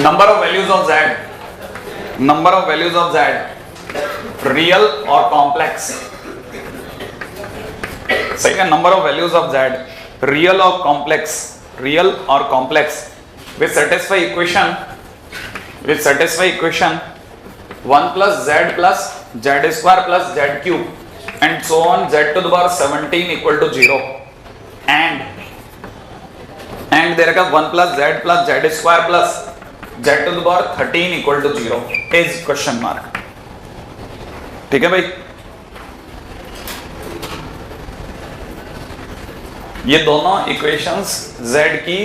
number of values of z, number of values of z, real or complex, सही है, number of values of z, real or complex, real or complex, with satisfy equation 1 plus z square plus z cube and so on z to the power 17 equal to 0 and दे रखा 1 plus z square plus z to the power 13 equal to 0 is question mark. ठीक है भाई, ये दोनों equations z की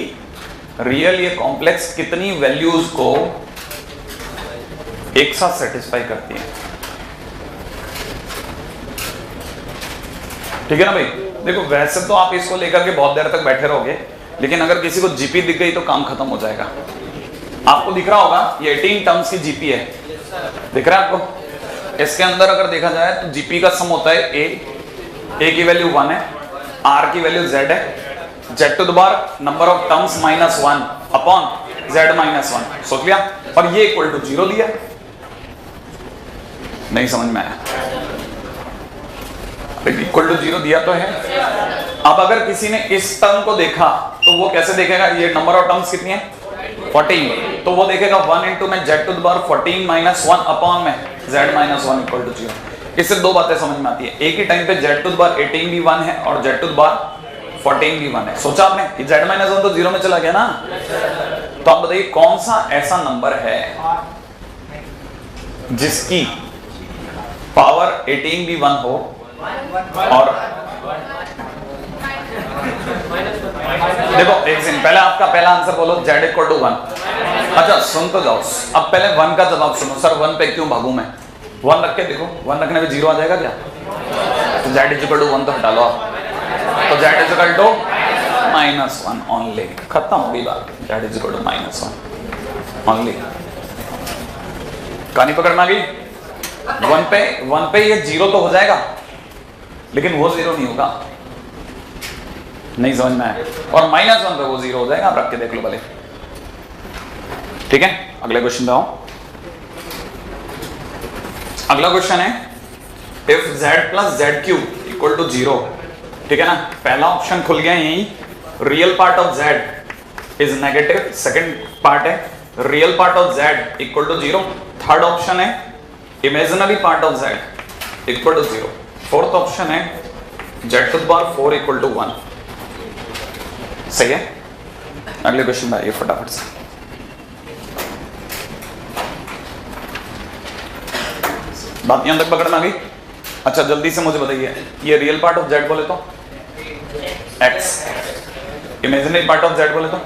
real या complex कितनी values को एक साथ सेटिस्फाई करती है. ठीक है ना भाई. देखो वैसे तो आप इसको लेकर के बहुत देर तक बैठे रहोगे, लेकिन अगर किसी को जीपी दिख गई तो काम खत्म हो जाएगा. आपको दिख रहा होगा ये 18 टर्म्स की जीपी है, दिख रहा है आपको. इसके अंदर अगर देखा जाए तो जीपी का सम होता है ए की वैल्यू 1 है, आर की वैल्यू z है, z to the power number of terms -1 upon z -1. सोच लिया. और ये इक्वल टू 0 दिया. नहीं समझ में आया? इक्वल टू 0 दिया तो है. अब अगर किसी ने इस टर्म को देखा तो वो कैसे देखेगा? ये नंबर ऑफ टर्म्स कितनी है? 14. तो वो देखेगा 1 इंटू में z to the power 14 -1 upon में z -1 इक्वल टू 0. इससे दो बातें समझ में आती है. एक ही टाइम पे z टू द पावर 18 भी 1 है और z टू द पावर 14 भी 1 है. सोचा आपने कि z -1 तो 0 में चला गया ना. तो आप बताइए कौन सा ऐसा नंबर है जिसकी पावर 18 भी 1 हो और देखो एक सेकंड पहले आपका पहला आंसर बोलो z इक्वल टू 1. अच्छा सुन तो जाओ. अब पहले 1 का जवाब सुनो. सर 1 पे क्यों भागूं मैं? 1 रख के देखो, 1 रखने में 0 आ जाएगा क्या? तो z इक्वल टू 1 तो हटा लो आप. तो z इक्वल टू -1 ओनली. खत्म हो गई बात. z equal to -1 only. कहानी पकड़ में आ गई. 1 पे ये 0 तो हो जाएगा, लेकिन वो 0 नहीं होगा. नहीं समझ में आया? और -1 पे वो 0 हो जाएगा. आप रख के देख लो भले. ठीक है, अगले क्वेश्चन पे आओ. अगला क्वेश्चन है if z plus z cube equal to 0. ठीक है ना. पहला ऑप्शन खुल गया यही. Real part of z is negative. Second part है real part of z equal to 0. Third option है imaginary part of z equal to 0. Fourth option है z to the power 4 equal to 1. सही है. अगले question में आइए फटाफट से. बात यहां तक पकड़ में आ गई. अच्छा जल्दी से मुझे बताइए ये रियल पार्ट ऑफ z बोले तो x, imaginary part of z बोले तो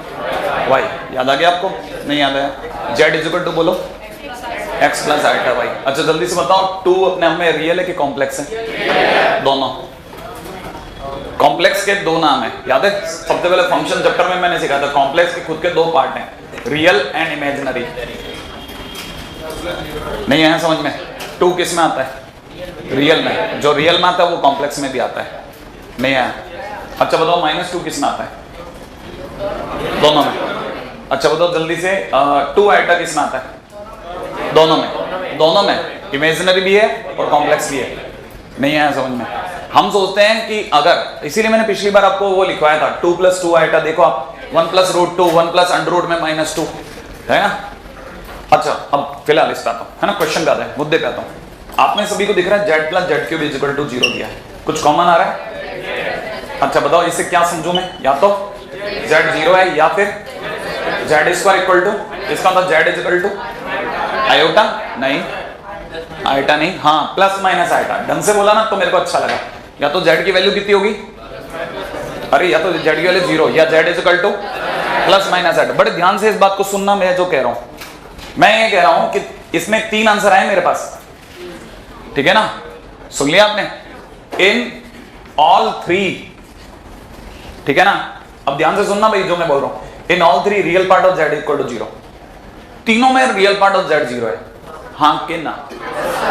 y. याद आ गया आपको? नहीं याद आया? z इज इक्वल टू बोलो x प्लस आइटा y. अच्छा जल्दी से बताओ 2 अपने आप में रियल है कि कॉम्प्लेक्स है? दोनों. कॉम्प्लेक्स के दो नाम है, याद है? सबसे पहले फंक्शन चैप्टर में मैंने सिखाया था कॉम्प्लेक्स के खुद के दो पार्ट हैं, रियल एंड इमेजिनरी. नहीं है समझ में? 2 किस में आता है? रियल में. जो रियल में आता है वो कॉम्प्लेक्स में भी आता है. नहीं है? अच्छा बताओ -2 किस में आता है? दोनों में. अच्छा बताओ जल्दी से 2 आइटा किस में आता है? दोनों में. दोनों में इमेजिनरी भी है और कॉम्प्लेक्स भी है. नहीं है समझ में? हम सोचते हैं कि अगर, इसीलिए मैंने पिछली बार आपको वो लिखवाया था 2 + 2 आइटा. देखो आप 1 + √2 1 + √2 में -2 है ना. अच्छा अब फिलहाल इस पे आता हूं, है ना. क्वेश्चन पे आता है, मुद्दे पे आता हूं. आपने सभी को दिख रहा है z + z क्यूब = 0 दिया है. कुछ कॉमन आ रहा है? अच्छा बताओ इससे क्या समझूं मैं? या तो z 0 है या फिर z स्क्वायर इक्वल टू, इसका मतलब z इक्वल टू आयोटा. नहीं आयोटा नहीं. हाँ प्लस माइनस आयोटा. ढंग से बोला ना तो मेरे को अच्छा लगा. या तो z की वैल्यू कितनी होगी? अरे या तो z की वैल्यू 0 या z equal two plus minus iota. बड़े ध्यान से इस बात को सुनना. मैं जो कह रहा हूं, मैं ये कह रहा हूं कि इसमें 3 आंसर आए मेरे पास. ठीक है ना. सुन लिया आपने? इन ऑल 3. ठीक है ना. अब ध्यान से सुनना भाई जो मैं बोल रहा हूं. In all 3 real part of z equal to 0. तीनों में रियल पार्ट ऑफ z 0 है. हाँ कि ना?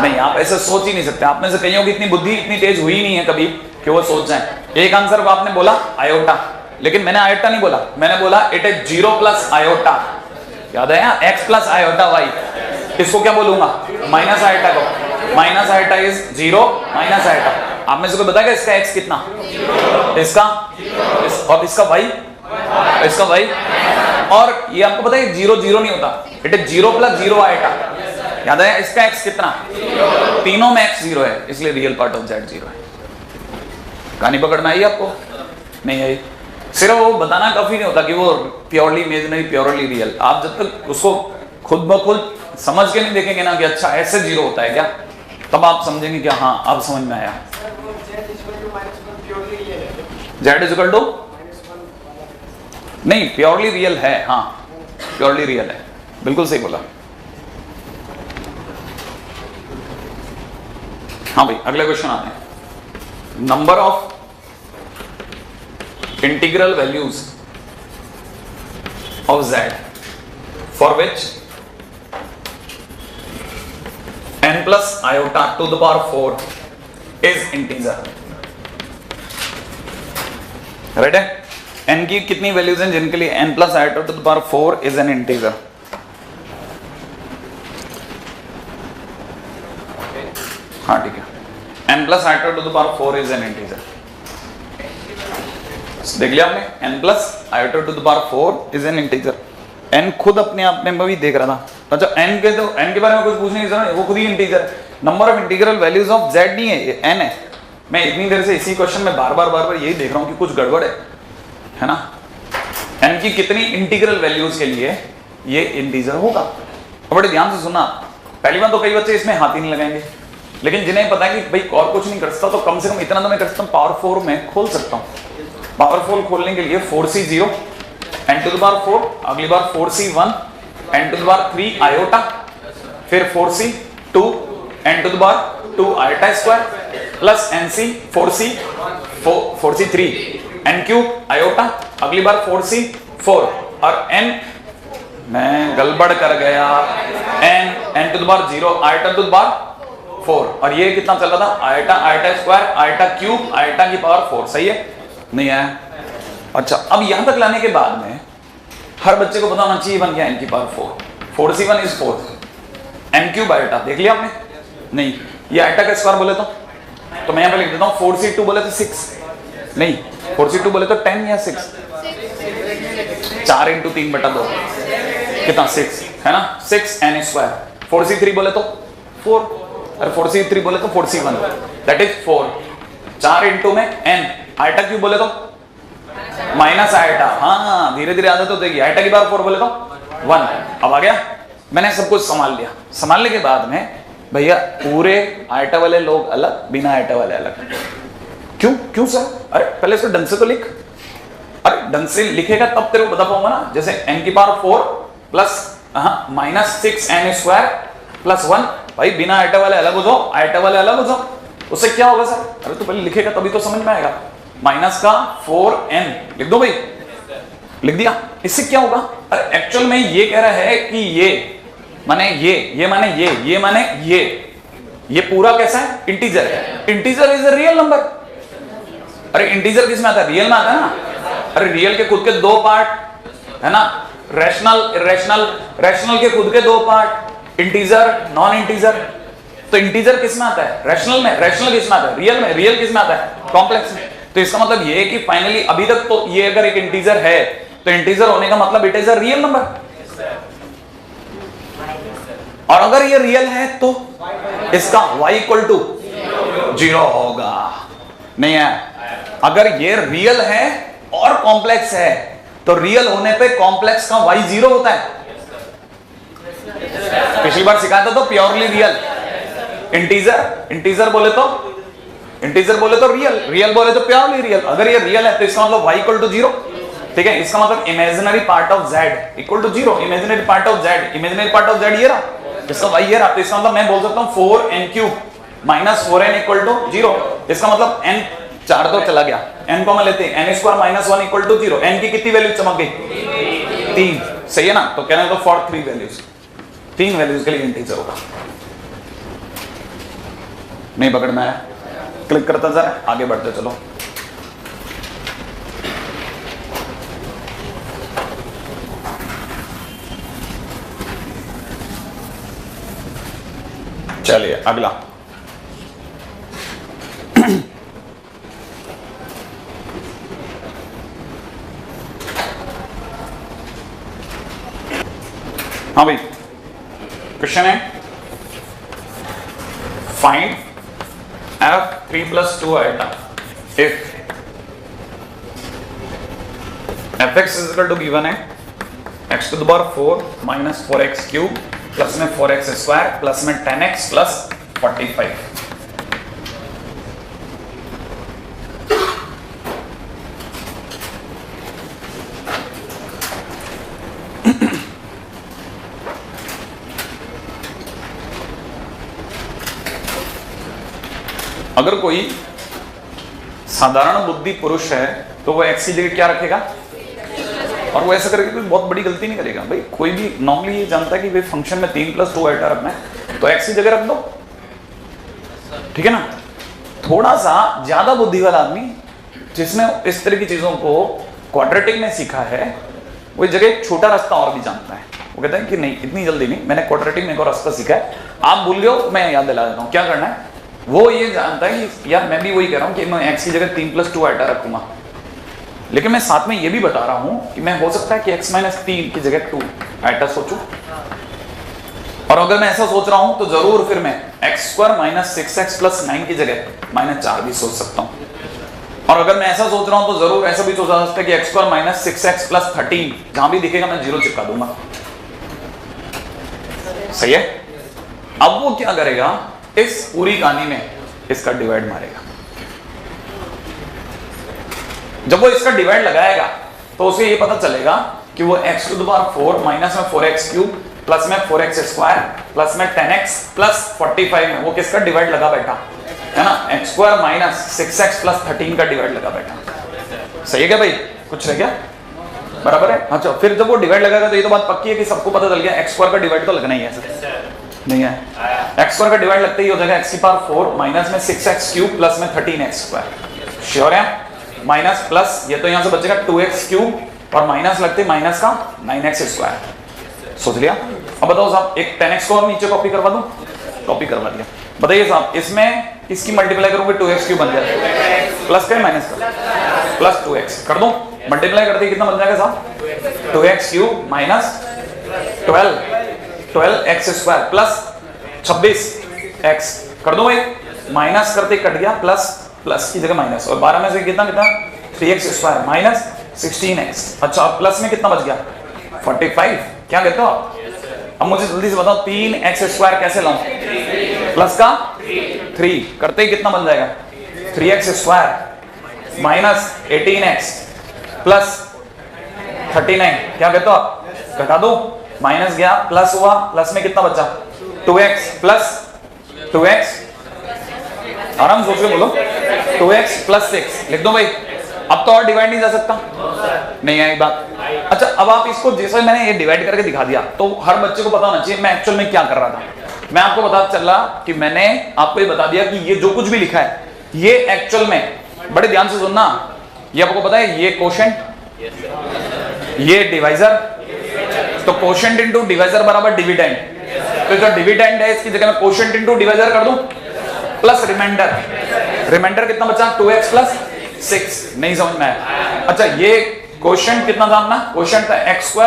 नहीं, आप ऐसे सोच ही नहीं सकते. आप में से कईयों की इतनी बुद्धि इतनी तेज हुई नहीं है कभी कि वो सोच जाए. एक आंसर को आपने बोला आयोटा, लेकिन मैंने आयोटा नहीं बोला. मैंने बोला इट इज 0 + आयोटा. याद है यहाँ x प्लस आयोटा y, इसको क्या बोलूंगा माइनस आयोटा को, minus iota is 0 minus iota. आप में से कोई बताएगा इसका x कितना, इसका और इसका y, इसका y, और ये आपको पता है 0 0 नहीं होता, इट इज 0 प्लस 0 आयोटा। याद है इसका x कितना, तीनों में x 0 है, इसलिए रियल पार्ट ऑफ z 0 है। कहानी पकड़ में आई आपको, नहीं आई? सिर्फ वो बताना काफी नहीं होता कि वो प्योरली इमेजिनरी प्योरली रियल। आप जब तक उसको खुद ब खुद समझ के नहीं देखेंगे ना कि अच्छा ऐसे 0 होता है क्या, तब आप समझेंगे कि हाँ अब समझ में आया। z इज इक्वल टू नहीं, प्योरली रियल है, हाँ प्योरली रियल है, बिल्कुल सही बोला। हाँ भाई अगले क्वेश्चन आते हैं। Number of integral values of z for which n plus iota to the power 4 is integer। Right है, n की कितनी वैल्यूज हैं जिनके लिए n plus iota to the power 4 is an integer। हाँ ठीक है, n plus iota to the power 4 is an integer। देख लिया आपने, n plus iota to the power 4 is an integer. n खुद अपने आप में मैं भी देख रहा था, अच्छा n के बारे में कुछ पूछने की जरूरत नहीं, वो खुद ही इंटीजर है। Number of integral values of z नहीं है, ये n है। मैं इतनी देर से इसी क्वेश्चन में बार बार यही देख रहा हूं कि कुछ गड़बड़ है ना। n की कितनी इंटीग्रल वैल्यूज के लिए ये इंटीजर होगा। और बड़े ध्यान से सुनना, पहली बार तो कई बच्चे इसमें हाथ ही नहीं लगाएंगे, लेकिन जिन्हें पता है कि भाई और कुछ नहीं कर सकता तो कम से कम इतना तो मैं कर सकता हूँ, पावर 4 में खोल सकता हूँ। पावर 4 खोलने के लिए 4c 0 n to the power 4, अगली बार 4c 1 n to the power 3 iota, फिर 4c 2 n to the power 2 iota square plus nc 4c 3 n cube iota, अगली बार 4c 4 और n, मैं गड़बड़ कर गया, n to the power 0 iota to the power 4, और ये कितना चल रहा था iota square iota cube iota की पावर 4। सही है, नहीं आया? अच्छा, अब यहां तक लाने के बाद में हर बच्चे को पता होना चाहिए बन गया n की power 4, 4c1 is 4 n cube iota. देख लिया आपने? नहीं, ये आयोटा का स्क्वायर बोले तो मैं यहां पे लिख देता हूं 4c2 बोले तो 6, नहीं 4c2 बोले तो 10 या 6, 4 इंटू 3/2 कितना 6 है ना, 6n स्क्वायर। 4c3 बोले तो 4, और 4c3 बोले तो 4c1 दैट इज 4, 4 इंटू में n, आयटा क्यूब बोले तो माइनस आयटा, हाँ धीरे धीरे आदत होती है। आयटा की बार 4 बोले तो 1। अब आ गया, मैंने सब कुछ संभाल लिया। संभालने के बाद में भैया पूरे आयटा वाले लोग अलग, बिना आयटा वाले अलग। क्यों सर? अरे पहले इसको ढंग से तो लिख। अरे ढंग से लिखेगा तब तेरे को बता पाऊंगा ना। जैसे n की power 4 plus minus 6n square plus 1, भाई बिना आयटा वाले अलग हो जाओ, आयटा वाले अलग हो जाओ। उससे क्या होगा सर? अरे तो पहले लिखेगा तभी तो समझ में आएगा। माइनस का 4n लिख दो भाई, लिख दिया। इससे क्या होगा? अरे एक्चुअल में ये कह रहा है कि ये माने ये माने ये माने ये पूरा कैसा है? इंटीजर है। Integer is a real number. अरे इंटीजर किस में आता है? रियल में आता है ना। अरे रियल के खुद के 2 पार्ट है ना, रैशनल के खुद के 2 पार्ट, इंटीजर नॉन इंटीजर। तो इंटीजर किस में आता है? रैशनल में। रैशनल किस में आता है? रियल में। रियल किस में आता है? कॉम्प्लेक्स में। तो इसका मतलब ये है कि फाइनली अभी तक तो ये अगर एक इंटीजर है तो इंटीजर होने का मतलब it is a real number. और अगर ये रियल है तो इसका y इक्वल टू 0 होगा। नहीं है? अगर ये रियल है और कॉम्प्लेक्स है तो रियल होने पे कॉम्प्लेक्स का y 0 होता है। पिछली बार सिखाया था तो प्योरली रियल। इंटीजर बोले तो रियल बोले तो प्योरली रियल। अगर ये रियल है तो इसका मतलब y इक्वल टू 0। ठीक है, इसका मतलब imaginary part of z equal to 0। Imaginary part of z ये रहा, इसका y ये रहा। तो इसका मतलब मैं बोल सकता हूं 4n cube minus 4n equal to 0। इसका मतलब n 4 तो चला गया, n को मैं लेते हैं, n square minus 1 equal to 0। n की कितनी वैल्यू चमक गई? 3। सही है ना? तो कहना तो फॉर 3 वैल्यूज, 3 वैल्यूज के लिए इंटीजर होगा। नहीं पकड़ में आया? क्लिक करता जरा, आगे बढ़ते चलो। चलिए अगला। हाँ भाई, क्वेश्चन है find f3 + 2 iota if fx = given है x⁴ - 4x³ प्लस में 4x² प्लस में 10x प्लस 45। अगर कोई साधारण बुद्धि पुरुष है तो वो x की जगह क्या रखेगा, और वो ऐसा करके कोई बहुत बड़ी गलती नहीं करेगा। भाई कोई भी नॉर्मली ये जानता है कि भाई फंक्शन में 3 + 2 आइटा रखना है तो x की जगह रख दो, ठीक है ना। थोड़ा सा ज्यादा बुद्धि वाला आदमी जिसने इस तरह की चीजों को क्वाड्रेटिक में सीखा है, वो जगह एक छोटा रास्ता और भी जानता है। वो कहता है कि नहीं इतनी जल्दी नहीं, मैंने क्वाड्रेटिक में एक और रास्ता सीखा है, आप भूल गए हो, मैं याद दिला देता हूँ क्या करना है। वो ये जानता है कि यार मैं भी वही कह रहा हूँ कि मैं x की जगह 3 + 2 आइटा रखूंगा, लेकिन मैं साथ में ये भी बता रहा हूं कि मैं हो सकता है कि x - 3 की जगह 2 आइटा सोचूं, और अगर मैं ऐसा सोच रहा हूं तो जरूर फिर मैं x² - 6x + 9 की जगह -4 भी सोच सकता हूं, और अगर मैं ऐसा सोच रहा हूं तो जरूर ऐसा भी सोचा जा सकता है कि x² - 6x + 13 जहां भी दिखेगा मैं 0 चिपका दूंगा। सही है। अब वो क्या करेगा, इस पूरी कहानी में इसका डिवाइड मारेगा। जब वो इसका डिवाइड लगाएगा तो उसे ये पता चलेगा कि वो x⁴ माइनस में 4x³ प्लस में 4x² प्लस में 10x प्लस 45 में वो किसका डिवाइड लगा बैठा है ना, x² - 6x + 13 का डिवाइड लगा बैठा। सही है क्या भाई, कुछ रह गया, बराबर है। अच्छा फिर जब वो डिवाइड लगाएगा तो ये तो बात पक्की है कि सबको पता चल गया x² का डिवाइड तो लगना ही है सर, नहीं है। x² का डिवाइड लगते ही हो जाएगा x⁴ माइनस में 6x³ प्लस में 13x²। श्योर है, माइनस प्लस ये तो यहां से बचेगा 2x³ और माइनस लगते माइनस का 9x²। सोच लिया। अब बताओ साहब एक 10x को और नीचे कॉपी करवा दूं, कॉपी करवा दिया। बताइए साहब इसमें इसकी मल्टीप्लाई करूंगे 2x³ बन जाएगा, प्लस का माइनस का प्लस 2x कर दूं, मल्टीप्लाई करते कितना बन जाएगा साहब 2x³ minus 12x² plus 26x कर दो भाई, माइनस करते कट गया प्लस, प्लस की जगह माइनस, और 12 में से कितना 3x² माइनस 16x। अच्छा प्लस में कितना बच गया 45, क्या कहते हो आप। अब मुझे जल्दी से बताओ 3x² कैसे लाऊं, प्लस का 3 करते ही कितना बन जाएगा 3x² माइनस 18x प्लस 39, क्या कहते हो आप, घटा दो, माइनस गया प्लस हुआ, प्लस में कितना बचा 2x प्लस 2x, आराम सोच के बोलो 2x + 6 लिख दो भाई। अब तो और डिवाइड नहीं जा सकता, नहीं आई बात। अच्छा अब आप इसको जैसे मैंने ये डिवाइड करके दिखा दिया तो हर बच्चे को पता होना चाहिए मैं एक्चुअल में क्या कर रहा था। मैं आपको पता चला कि मैंने आपको ये बता दिया कि ये जो कुछ भी लिखा है ये एक्चुअल में, बड़े ध्यान से सुनना, ये आपको पता है ये कोशेंट, ये डिवाइजर, तो कोशेंट इंटू डिवाइजर बराबर डिविडेंड, तो जो डिविडेंड है इसकी जगह मैं कोशेंट इंटू डिवाइजर कर दूं प्लस रिमाइंडर, रिमाइंडर कितना बचा 2x + 6, नहीं समझ में आया। अच्छा ये कोशेंट कितना था अपना, कोशेंट था x²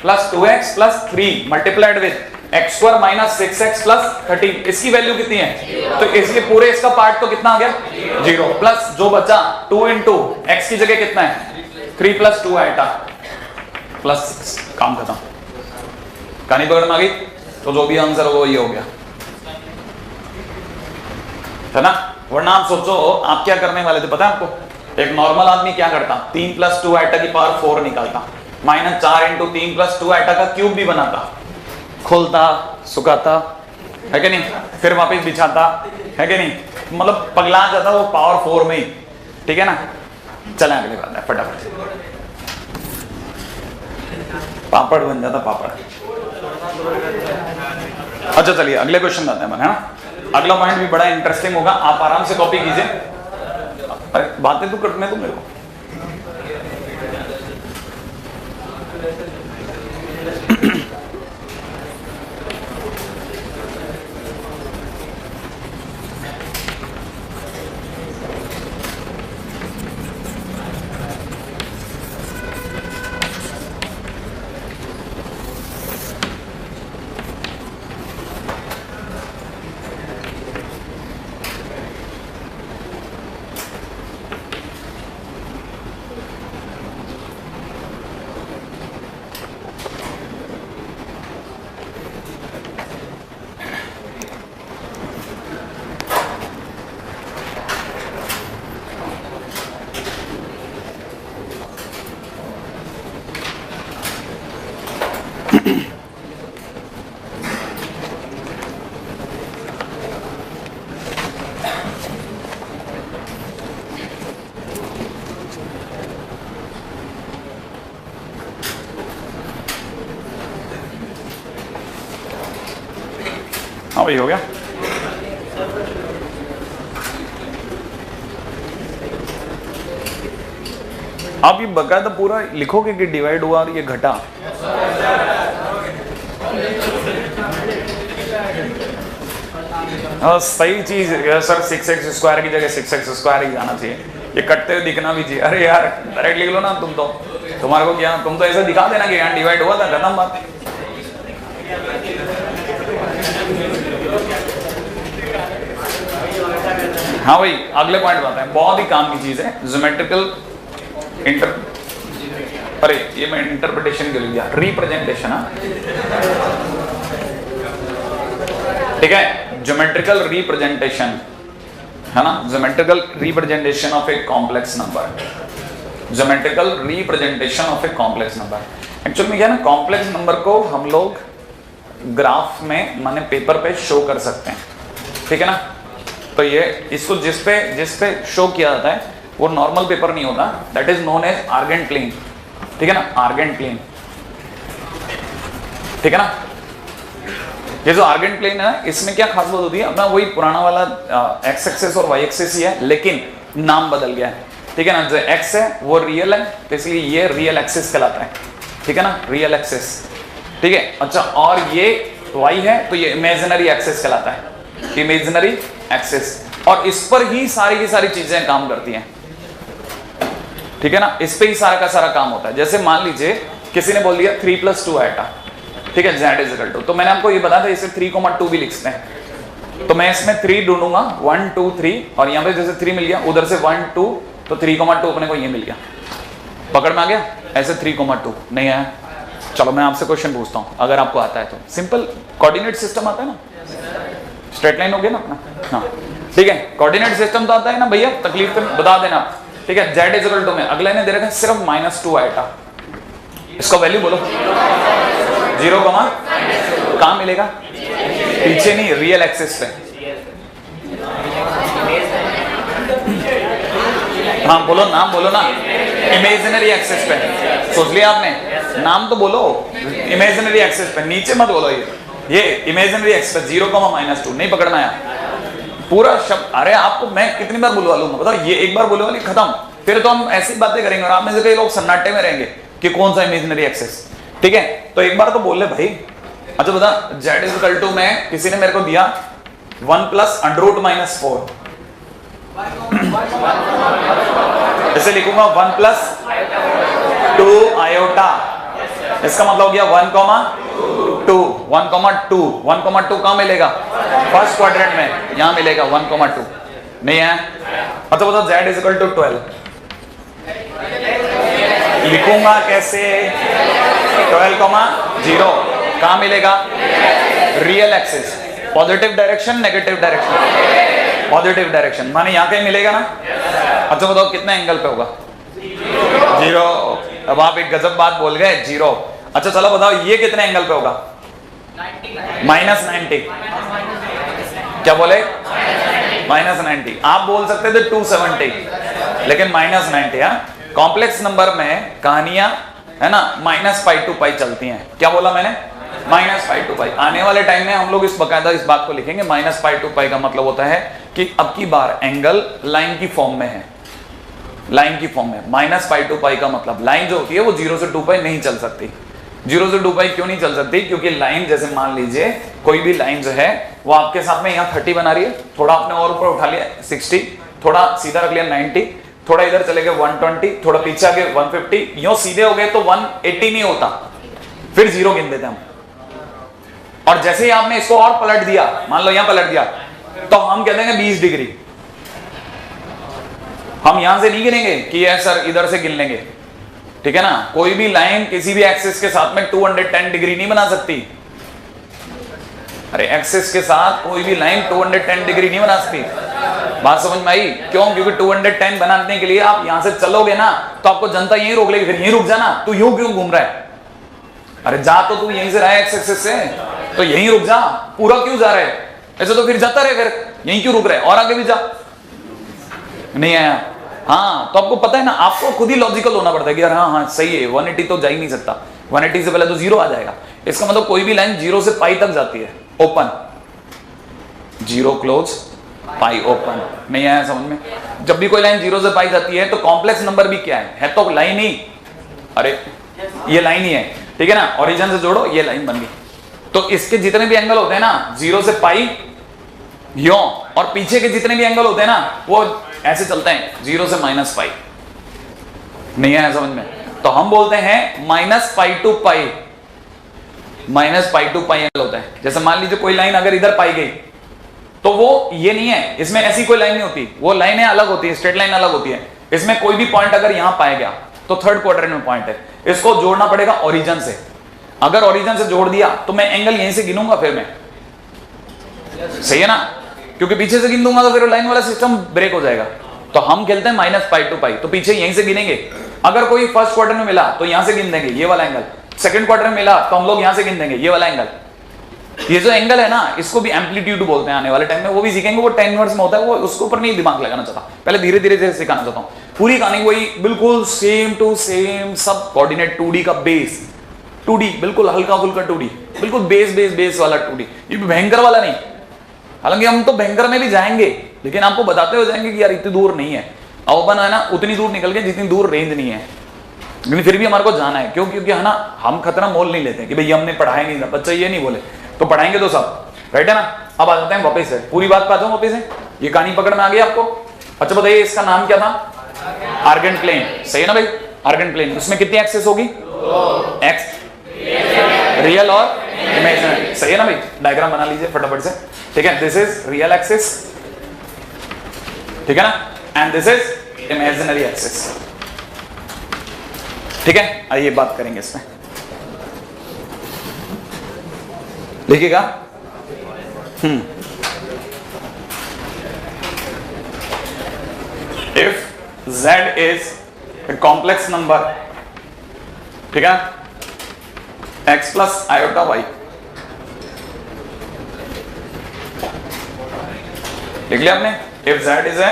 + 2x + 3 multiplied with x² - 6x + 13, इसकी वैल्यू कितनी है, तो इसके पूरे इसका पार्ट तो कितना आ गया 0, प्लस जो बचा 2 × x की जगह कितना है 3 + 2 आइटा प्लस 6, काम खत्म, कहानी पकड़ में आ गई। तो जो भी आंसर होगा ये हो गया है ना। वरना आप सोचो आप क्या करने वाले थे पता है आपको, एक नॉर्मल आदमी क्या करता 3 + 2 आइटा की पावर 4 निकालता, -4 × 3 + 2 आइटा का क्यूब भी बनाता, खोलता सुखाता है कि नहीं, फिर वापस बिछाता है कि नहीं, मतलब पगला जाता वो पावर 4 में ही, ठीक है ना। चलें अगली बात है फटाफट, पापड़ बन जाता पापड़। अच्छा चलिए अगले क्वेश्चन जाते हैं, है ना। अगला पॉइंट भी बड़ा इंटरेस्टिंग होगा, आप आराम से कॉपी कीजिए। अरे बातें तो करने दो मेरे को। भाई हो गया। आप ये बकायदा पूरा लिखोगे कि डिवाइड हुआ और ये घटा। सही चीज सर 6x² की जगह 6x² ही जाना चाहिए। ये कटते हुए दिखना भी चाहिए। अरे यार डायरेक्ट लिख लो ना तुम तो, तुम्हारे को क्या, तुम तो ऐसा दिखा देना कि यहाँ डिवाइड हुआ था, खत्म बात। हाँ भाई अगले पॉइंट बात है, बहुत ही काम की चीज है ज्योमेट्रिकल अरे ये मैं इंटरप्रिटेशन के लिए दिया, रिप्रेजेंटेशन। ठीक है, ज्योमेट्रिकल रिप्रेजेंटेशन है ना, geometrical representation of A complex number, geometrical representation of A complex number. Actually में क्या है ना, कॉम्प्लेक्स नंबर को हम लोग ग्राफ में माने पेपर पे शो कर सकते हैं, ठीक है ना। तो ये इसको जिस पे शो किया जाता है वो नॉर्मल पेपर नहीं होता, that is known as Argand plane, ठीक है ना, आर्गेंट प्लेन, ठीक है ना। ये जो आर्गेंट प्लेन है इसमें क्या खास बात होती है, अपना वही पुराना वाला एक्स एक्सिस और वाई एक्सिस ही है, लेकिन नाम बदल गया है, ठीक है ना। जो एक्स है वो रियल है, तो इसलिए ये रियल एक्सिस कहलाता है, ठीक है ना, रियल एक्सिस, ठीक है। अच्छा, और ये वाई है तो ये इमेजिनरी एक्सिस कहलाता है, इमेजिनरी एक्सिस, और इस पर ही सारी की सारी चीजें काम करती हैं, ठीक है ना, इस पे ही सारा का सारा काम होता है। जैसे मान लीजिए किसी ने बोल दिया 3 + 2 आएगा, ठीक है, z = 2, तो मैंने आपको ये बताया था इसे 3,2 भी लिखते हैं, तो मैं इसमें 3 ढूंढूंगा 1 2 3, और यहाँ पे जैसे 3 मिल गया, उधर से 1 2, तो 3,2 अपने को ये मिल गया, पकड़ में आ गया। ऐसे 3,2 नहीं आया, चलो मैं आपसे क्वेश्चन पूछता हूँ, अगर आपको आता है तो। सिंपल कोऑर्डिनेट सिस्टम आता है ना, स्ट्रेट लाइन हो गया ना अपना, हाँ ठीक है, कोऑर्डिनेट सिस्टम तो आता है ना भैया, तकलीफ तो बता देना, ठीक है। z = में अगले ने दे रखा है सिर्फ -2 आएगा, इसको वैल्यू बोलो 0, कहां मिलेगा, पीछे नहीं, रियल एक्सिस पे, हाँ बोलो नाम बोलो ना, इमेजिनरी एक्सिस पे, सोच लिया आपने, नाम तो बोलो, इमेजिनरी एक्सिस पे, नीचे मत बोलो, ये इमेजिनरी एक्सिस पे 0, -2 नहीं पकड़ना आया पूरा शब्द। अरे आपको मैं कितनी बार बुलवा लूंगा बताओ, ये एक बार बुलवा ली खत्म, फिर तो हम ऐसी बातें करेंगे और आप में से कई लोग सन्नाटे में रहेंगे कि कौन सा इमेजिनरी एक्सिस, ठीक है। तो एक बार तो बोल ले भाई। अच्छा बता, z = में किसी ने मेरे को दिया 1 + √-4, ऐसे लिखूंगा 1 + 2 आयोटा, इसका मतलब हो गया 1,2, 1,2 कहां मिलेगा, फर्स्ट क्वाड्रेंट में, यहां मिलेगा 1,2, नहीं है। अच्छा बताओ z = 12, लिखूंगा कैसे, 12,0 कहां मिलेगा, real axis, positive direction negative direction, positive direction, माने यहां कहीं मिलेगा ना। अच्छा बताओ कितना एंगल पे होगा, 0, अब आप एक गजब बात बोल गए 0। अच्छा चलो बताओ ये कितने एंगल पे होगा, -90, क्या बोले, -90, आप बोल सकते थे 270, लेकिन -90 है। कॉम्प्लेक्स नंबर में कहानियां है ना -π to π चलती हैं, क्या बोला मैंने, -π to π। आने वाले टाइम में हम लोग इस बकायदा इस बात को लिखेंगे, -π to π का मतलब होता है कि अब की बार एंगल लाइन की फॉर्म में है, लाइन की फॉर्म में। -π to π का मतलब लाइन जो होती है वो 0 से 2π नहीं चल सकती। 0 से 2π क्यों नहीं चल सकती, क्योंकि लाइन जैसे मान लीजिए कोई भी लाइन जो है वो आपके साथ में यहाँ 30 बना रही है, थोड़ा आपने और ऊपर उठा लिया 60, थोड़ा सीधा रख लिया 90, थोड़ा इधर चले गए 120, थोड़ा पीछे आ गए 150, यूं सीधे हो गए तो 180 नहीं होता, फिर 0 गिन देते हम। और जैसे ही आपने इसको और पलट दिया, मान लो यहां पलट दिया, तो हम कह देंगे 20 डिग्री। हम यहां से नहीं गिनेंगे कि ये सर इधर से गिन लेंगे, ठीक है ना। कोई भी लाइन किसी भी एक्सिस के साथ में 210 डिग्री नहीं बना सकती। अरे एक्सिस के साथ कोई भी लाइन 210 डिग्री नहीं बना सकती, बात समझ में आई, क्यों, क्योंकि 210 बनाने के लिए आप यहां से चलोगे ना तो आपको जनता यहीं रोक लेगी, फिर यहीं रुक जाना, तू यूं क्यों घूम रहा है, अरे जा तो तू यहीं से रहा है एक्स एक्सिस से, तो यहीं रुक जा, पूरा क्यों जा रहा है, ऐसे तो फिर जाता रहे, फिर यहीं क्यों रुक रहा है, और आगे भी जा। नहीं आया, हाँ तो आपको पता है ना, आपको खुद ही लॉजिकल होना पड़ता है कि यार हाँ सही है, 180 तो जा ही नहीं सकता, 180 से पहले तो 0 आ जाएगा। इसका मतलब कोई भी लाइन 0 से π तक जाती है ओपन, जीरो क्लोज पाई ओपन। नहीं आया समझ में? जब भी कोई लाइन जीरो से पाई जाती है तो कॉम्प्लेक्स नंबर भी क्या है तो लाइन ही, अरे ये लाइन ही है, ठीक है ना, ओरिजिन से जोड़ो ये लाइन बन गई। तो इसके जितने भी एंगल होते हैं ना जीरो से पाई यो, और पीछे के जितने भी एंगल होते हैं ना वो ऐसे चलते हैं जीरो से माइनस पाई। नहीं आया समझ में? तो हम बोलते हैं minus pi to pi, minus pi to pi angle होता है। जैसे मान लीजिए कोई लाइन अगर इधर पाई गई तो वो ये नहीं है, इसमें ऐसी कोई लाइन नहीं होती, वो लाइनें अलग होती है, स्ट्रेट लाइन अलग होती है। इसमें कोई भी पॉइंट अगर यहां पाया गया तो थर्ड क्वाड्रेंट में पॉइंट है, इसको जोड़ना पड़ेगा ओरिजिन से। अगर ओरिजिन से जोड़ दिया तो मैं एंगल यहीं से गिनूंगा, फिर मैं सही है ना, क्योंकि पीछे से गिन दूंगा तो फिर लाइन वाला सिस्टम ब्रेक हो जाएगा। तो हम खेलते हैं माइनस पाई टू पाई, तो पीछे यहीं से गिनेंगे। अगर कोई फर्स्ट क्वार्टर में मिला तो यहां से गिन देंगे ये वाला एंगल, सेकंड क्वार्टर में मिला तो हम लोग यहां से गिन देंगे ये वाला एंगल। ये जो एंगल है ना इसको भी एम्पलीट्यूड बोलते हैं, आने वाले टाइम में वो भी सीखेंगे, वो 10 इनवर्स में होता है, वो उसके ऊपर नहीं दिमाग लगाना चाहता, पहले धीरे धीरे सिखाना चाहता हूं। पूरी कहानी वही बिल्कुल सेम टू सेम, सब कोऑर्डिनेट 2D का बेस, 2D बिल्कुल हल्का फुल्का 2D, बिल्कुल बेस वाला 2D, ये भयंकर वाला नहीं। हालांकि हम तो भयंकर में भी जाएंगे लेकिन आपको बताते हो जाएंगे कि यार इतनी दूर नहीं है, ओपन है ना उतनी दूर निकल के जितनी दूर रेंज नहीं है, लेकिन फिर भी हमारे को जाना है। क्यों? क्योंकि है ना हम खतरा मोल नहीं लेते कि भाई हमने पढ़ाया नहीं था, बच्चा ये नहीं बोले तो पढ़ाएंगे तो सब, राइट है ना। अब आ जाते हैं वापस से, पूरी बात पे आ जाओ वापस से, ये कहानी पकड़ में आ गई आपको? अच्छा बताइए इसका नाम क्या था? आर्गेंट प्लेन, सही है ना भाई? आर्गेंट प्लेन, उसमें कितनी एक्सेस होगी? एक्स, रियल और इमेजिनरी, सही है ना भाई? डायग्राम बना लीजिए फटाफट से, ठीक है। दिस इज रियल एक्सिस, ठीक है ना, and this is imaginary axis, ठीक है। आइए बात करेंगे इसमें, लिखिएगा। If z is a complex number, ठीक है, x प्लस आयोटा y, लिख लिया आपने? If z is a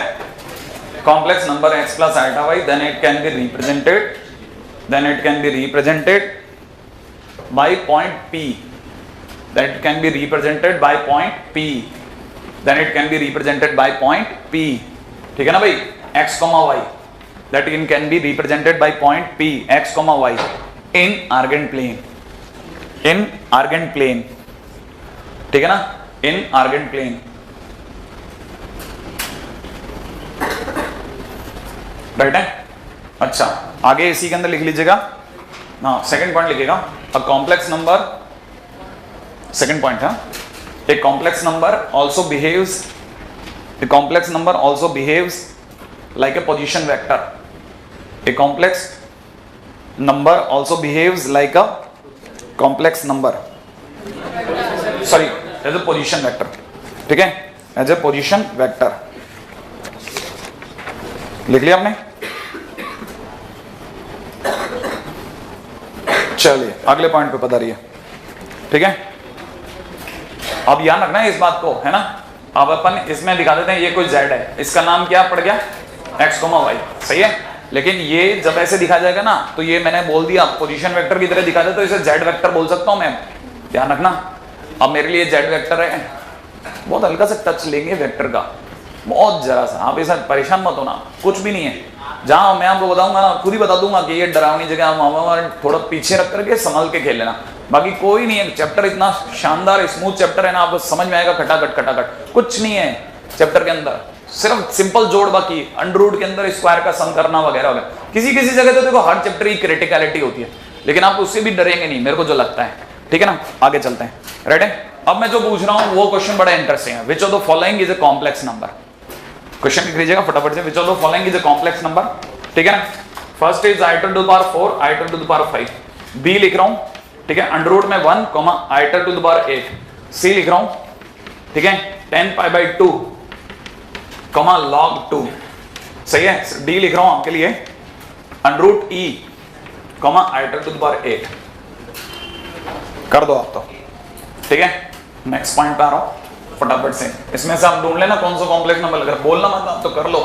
complex number x plus iota y, then it can be represented by point p, that it can be represented by point p, then it can be represented by point p, ठीक है ना भाई? x, y, that it can be represented by point p, x, y in argand plane, ठीक है ना, in argand plane, right है। अच्छा आगे इसी के अंदर लिख लीजिएगा, हाँ सेकंड पॉइंट लिखिएगा, a complex number, second point है, a complex number also behaves like a position vector, a complex number also behaves like a complex number, sorry as a position vector, ठीक है, as a position vector, लिख लिया आपने? चलिए अगले point पे पता रही है, ठीक है। अब ध्यान रखना है इस बात को, है ना। अब अपन इसमें दिखा देते हैं ये कोई z है, इसका नाम क्या पड़ गया? x, y, सही है। लेकिन ये जब ऐसे दिखा जाएगा ना तो ये मैंने बोल दिया पोजीशन वेक्टर की तरह दिखा दे तो इसे z वेक्टर बोल सकता हूं मैं, ध्यान रखना। अब मेरे लिए z वेक्टर है, बहुत हल्का सा टच लेंगे वेक्टर का, बहुत जरा सा, आप ऐसा परेशान मत होना, कुछ भी नहीं है। जहां मैं आपको बताऊंगा ना खुद ही बता दूंगा कि ये डरावनी जगह हम थोड़ा पीछे रख करके संभल के खेल लेना, बाकी कोई नहीं है। चैप्टर इतना शानदार स्मूथ चैप्टर है ना, आपको समझ में आएगा खटाखट, कुछ नहीं है चैप्टर के अंदर, सिर्फ सिंपल जोड़, बाकी अंडर रूट के अंदर स्क्वायर का सम करना वगैरह वगैरह। किसी जगह तो देखो हर चैप्टर की क्रिटिकलिटी होती है, लेकिन आप उससे भी डरेंगे नहीं, मेरे को जो लगता है, ठीक है ना। आगे चलते हैं, राइट है। अब मैं जो पूछ रहा हूं वो क्वेश्चन बड़ा इंटरेस्टिंग है। Which of the following is a complex number? Question लिख लीजिएगा फटाफट से, which of the following is a complex number, ठीक है ना। First is i to the power 4, i to the power 5, b लिख रहा हूं, ठीक है, अंडर रूट में 1, i to the power 8, c लिख रहा हूं, ठीक है, 10π/2, log 2, सही है। d लिख रहा हूं आपके लिए under root e, i to the power 8, कर दो आप तो, ठीक है। नेक्स्ट पॉइंट पे आ रहा हूं फटाफट से, इसमें से आप ढूंढ लेना कौन सा कॉम्प्लेक्स नंबर लग रहा है, बोलना मत, आप तो कर लो।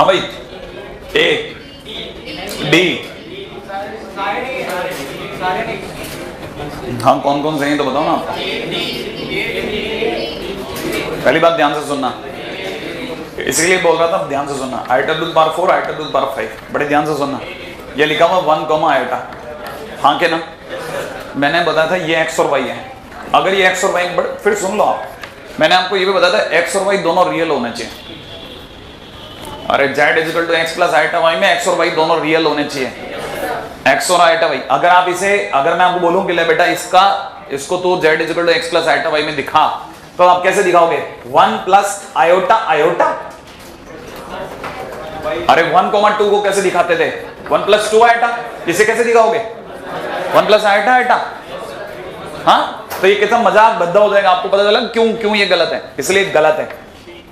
भाई, ए डी, हाँ कौन कौन सही है तो बताओ ना आप। पहली बात ध्यान से सुनना, इसलिए बोल रहा था ध्यान से सुनना। Iota to the power 4, iota to the power 5, बड़े ध्यान से सुनना। ये लिखा हुआ 1 आइटा, हाँ के ना, मैंने बताया था ये x और y है। अगर ये x और y, फिर सुन लो आप, मैंने आपको ये भी बताया था x और y दोनों रियल होने चाहिए। अरे z is equal to x plus iota y में x और y दोनों रियल होने चाहिए। x और आइटा y, अगर आप इसे, अगर मैं आपको बोलूं कि ले बेटा इसको तो z is equal to x plus iota y में दिखा, तो आप कैसे दिखाओगे? 1 प्लस आयोटा आयोटा। अरे 1,2 को कैसे दिखाते थे? 1 प्लस 2 आइटा। इसे कैसे दिखाओगे? 1 प्लस आइटा आइटा। हाँ, तो ये कितना मजाक बद्दा हो जाएगा। आपको पता चला क्यों ये गलत है? इसलिए गलत है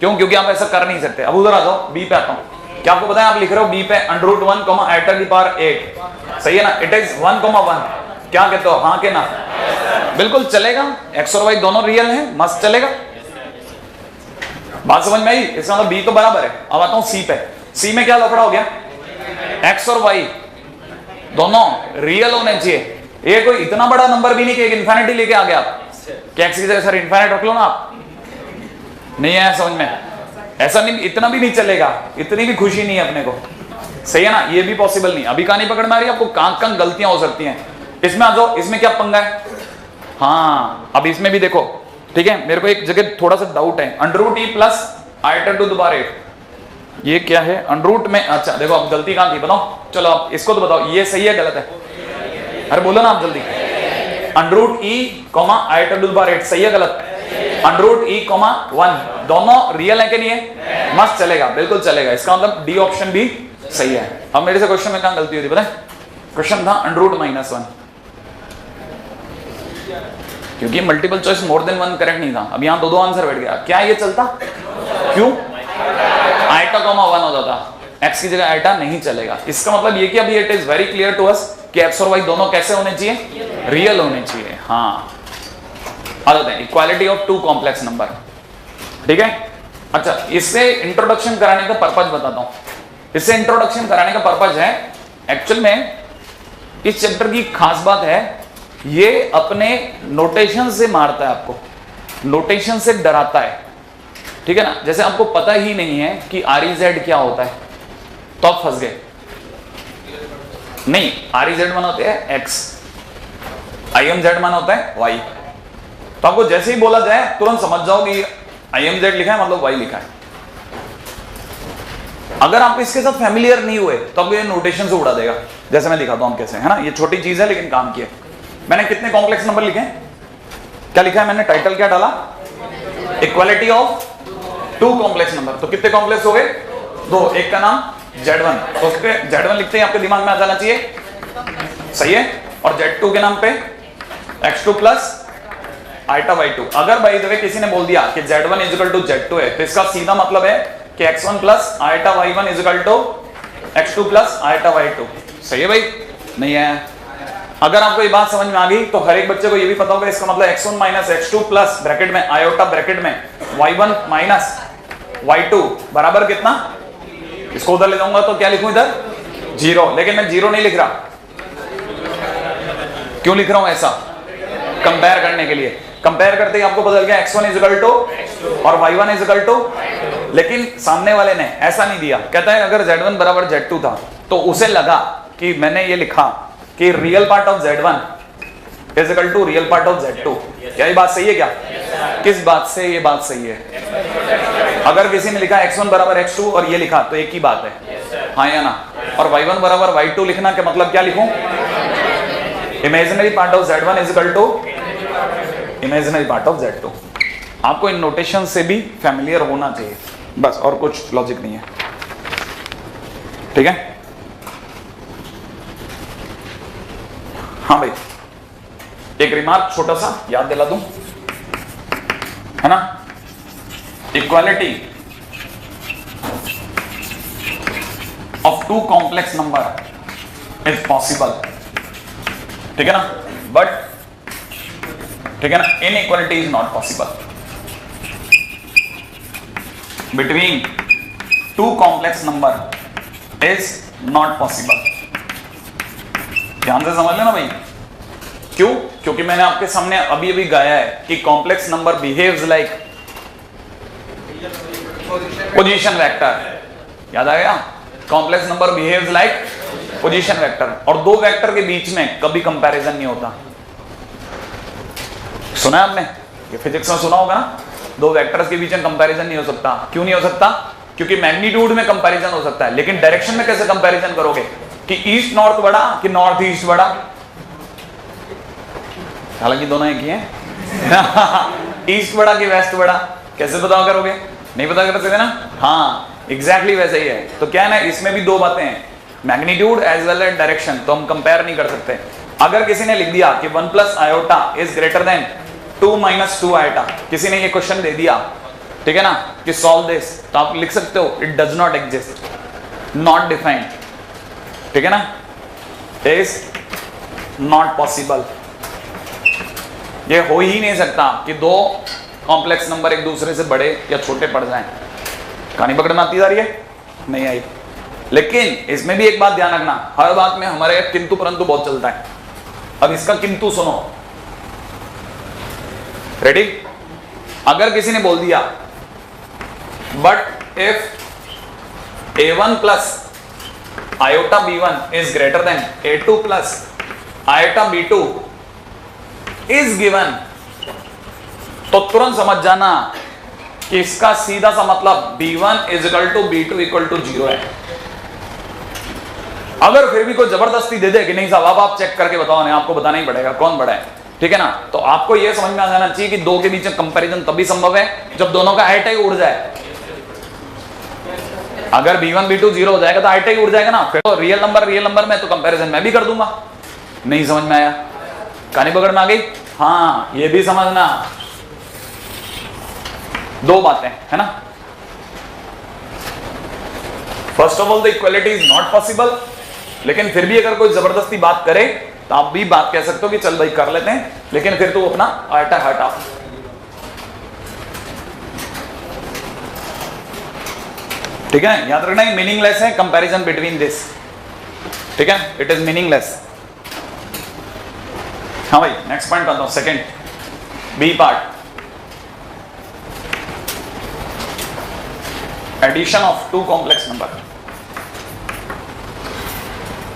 क्योंकि आप ऐसा कर नहीं सकते। अब उधर आ जाओ, बी पे आता हूं। क्या आपको पता है? आप लिख रहे हो बी पे √1, आइटा की पावर 8, सही है ना? It is 1,1। क्या कहते हो, हाँ के ना? बिल्कुल चलेगा, x और y दोनों रियल हैं, मस्त चलेगा। बात समझ में आई? इसका मतलब बी तो बराबर है। अब आता हूं सी पे। सी में क्या लफड़ा हो गया? x और y दोनों रियल होने चाहिए। ये कोई इतना बड़ा नंबर भी नहीं कि एक इन्फिनिटी लेके आ गया आप कि x की जगह सर इन्फिनिट रख लो ना आप। नहीं आया समझ में? ऐसा नहीं, इतना भी नहीं चलेगा, इतनी भी खुशी नहीं है अपने को, सही है ना? ये भी पॉसिबल नहीं। अभी कहां नहीं पकड़ में आ रही, आपको कहां गलतियां हो सकती हैं। इसमें आ जाओ, इसमें क्या पंगा है? हाँ, अब इसमें भी देखो, ठीक है? मेरे को एक जगह थोड़ा सा डाउट है। √e plus iota to the power 8, ये क्या है? √ में, अच्छा देखो अब गलती कहां थी बताओ। चलो आप इसको तो बताओ, ये सही है गलत है? अरे बोलो ना आप जल्दी। √e, iota to the power 8 सही है गलत? √e, 1 दोनों रियल है कि नहीं है? मस्त चलेगा, बिल्कुल चलेगा। इसका मतलब डी ऑप्शन भी सही है। अब मेरे से क्वेश्चन में कहां गलती हुई थी पता है? क्वेश्चन था √-1, क्योंकि multiple choice more than 1 correct नहीं था। अब यहां दो आंसर बैठ गया। क्या ये चलता? क्यों? आइटा 1 हो जाता, x की जगह आइटा नहीं चलेगा। इसका मतलब ये कि अभी it is very clear to us कि x और y दोनों कैसे होने चाहिए? रियल होने चाहिए। हाँ, आ जाते हैं इक्वालिटी ऑफ 2 कॉम्प्लेक्स नंबर, ठीक है? अच्छा, इससे इंट्रोडक्शन कराने का पर्पज बताता हूं। इससे इंट्रोडक्शन कराने का पर्पज है, एक्चुअल में इस चैप्टर की खास बात है, ये अपने नोटेशन से मारता है आपको, नोटेशन से डराता है, ठीक है ना? जैसे आपको पता ही नहीं है कि REZ क्या होता है तो आप फंस गए। नहीं, REZ मान होते हैं x, IMZ मान होता है y। तो आपको जैसे ही बोला जाए तुरंत समझ जाओ कि IMZ लिखा है मतलब y लिखा है। अगर आप इसके साथ फैमिलियर नहीं हुए तो आपको ये नोटेशन से उड़ा देगा। जैसे मैं दिखाता हूं कैसे, है ना? ये छोटी चीज है लेकिन काम की है। मैंने कितने कॉम्प्लेक्स नंबर लिखे? क्या लिखा है मैंने? टाइटल क्या डाला? Equality of 2 complex number. तो कितने कॉम्प्लेक्स हो गए? 2। एक का नाम Z1, तो उसके Z1 लिखते ही आपके दिमाग में आ जाना चाहिए, सही है? और Z2 के नाम पे x2 प्लस आइटा y2। अगर बाय द वे किसी ने बोल दिया कि Z1 is equal to Z2 है, तो इसका सीधा मतलब है कि x1 plus iota y1 is equal to x2 plus iota y2। सही है भाई? नहीं है? अगर आपको ये बात समझ में आ गई तो हर एक बच्चे को ये भी पता होगा इसका मतलब x1 minus x2 plus bracket में आयोटा ब्रैकेट में y1 माइनस y2 बराबर कितना? इसको उधर ले जाऊंगा तो क्या लिखूं इधर? 0। लेकिन मैं 0 नहीं लिख रहा। क्यों लिख रहा हूं ऐसा? कंपेयर करने के लिए। कंपेयर करते ही आपको पता चल गया x1 इज इक्वल टू और y1 इज इक्वल टू, लेकिन सामने वाले ने ऐसा नहीं दिया। कहता है अगर Z1 बराबर Z2 था तो उसे लगा कि मैंने ये लिखा कि real part of Z1 is equal to real part of Z2। क्या ये बात सही है क्या? किस बात से ये बात सही है? अगर किसी ने लिखा x1 बराबर x2 और ये लिखा तो एक ही बात है, हाँ या ना? और y1 बराबर y2 लिखना के मतलब क्या लिखूं? Imaginary part of Z1 is equal to imaginary part of Z2। आपको इन नोटेशन से भी फैमिलियर होना चाहिए, बस, और कुछ लॉजिक नहीं है, ठीक है? हाँ भाई, एक रिमार्क छोटा सा याद दिला दूं, है ना? Equality of 2 complex number is possible, ठीक है ना? बट, ठीक है ना, inequality is not possible between two complex number is not possible. ध्यान से समझ लेना भाई, क्यों? क्योंकि मैंने आपके सामने अभी अभी गाया है कि complex number behaves like position vector. याद आ गया? Complex number behaves like position vector, और दो वेक्टर के बीच में कभी कंपैरिजन नहीं होता। सुना है आपने? ये फिजिक्स में सुना होगा ना, दो वेक्टर्स के बीच में कंपैरिजन नहीं हो सकता। क्यों नहीं हो सकता? क्योंकि मैग्नीट्यूड में कंपैरिजन हो सकता है, लेकिन डायरेक्शन में कैसे कंपैरिजन करोगे कि ईस्ट नॉर्थ बड़ा कि नॉर्थ ईस्ट बड़ा? हालांकि दोनों एक ही हैं। ईस्ट बड़ा कि वेस्ट बड़ा, कैसे पता करोगे? नहीं पता कर सकते ना? हाँ, एग्जैक्टली वैसे ही है। तो क्या है ना, इसमें भी दो बातें हैं, magnitude as well as direction, तो हम कंपेयर नहीं कर सकते। अगर किसी ने लिख दिया कि 1 plus iota is greater than 2 minus 2 iota, किसी ने ये क्वेश्चन दे दिया, ठीक है ना, कि सॉल्व दिस, तो आप लिख सकते हो it does not exist, not defined, ठीक है ना, इज नॉट पॉसिबल। ये हो ही नहीं सकता कि दो कॉम्प्लेक्स नंबर एक दूसरे से बड़े या छोटे पड़ जाएं। कहानी पकड़ में आती जा रही है? नहीं आई। लेकिन इसमें भी एक बात ध्यान रखना, हर बात में हमारे किंतु परंतु बहुत चलता है। अब इसका किंतु सुनो, रेडी? अगर किसी ने बोल दिया but if a1 plus iota b1 is greater than a2 plus iota b2 is given, तो तुरंत समझ जाना कि इसका सीधा सा मतलब b1 is equal to b2 equal to 0 है। अगर फिर भी कोई जबरदस्ती दे दे कि नहीं साहब अब आप चेक करके बताओ, नहीं आपको बताना ही पड़ेगा कौन बड़ा है, ठीक है ना, तो आपको यह समझ में आ जाना चाहिए कि दो के बीच में कंपैरिजन तभी संभव है जब दोनों का आईटा ही उड़ जाए। अगर b1 b2 0 हो जाएगा तो आईटा ही उड़ जाएगा ना, फिर तो रियल नंबर में तो कंपैरिजन मैं भी कर दूंगा। नहीं समझ में आया? कहानी पकड़ में आ गई? हाँ, ये भी समझना, दो बातें है ना। First of all the equality is not possible, लेकिन फिर भी अगर कोई जबरदस्ती बात करे तो आप भी बात कह सकते हो कि चल भाई कर लेते हैं, लेकिन फिर तो अपना आटा हटा। ठीक है, याद रखना, मीनिंगलेस है कंपैरिजन बिटवीन दिस, ठीक है, इट इज मीनिंगलेस। हाँ भाई, नेक्स्ट पॉइंट आता हूं, second B part, addition of two complex number.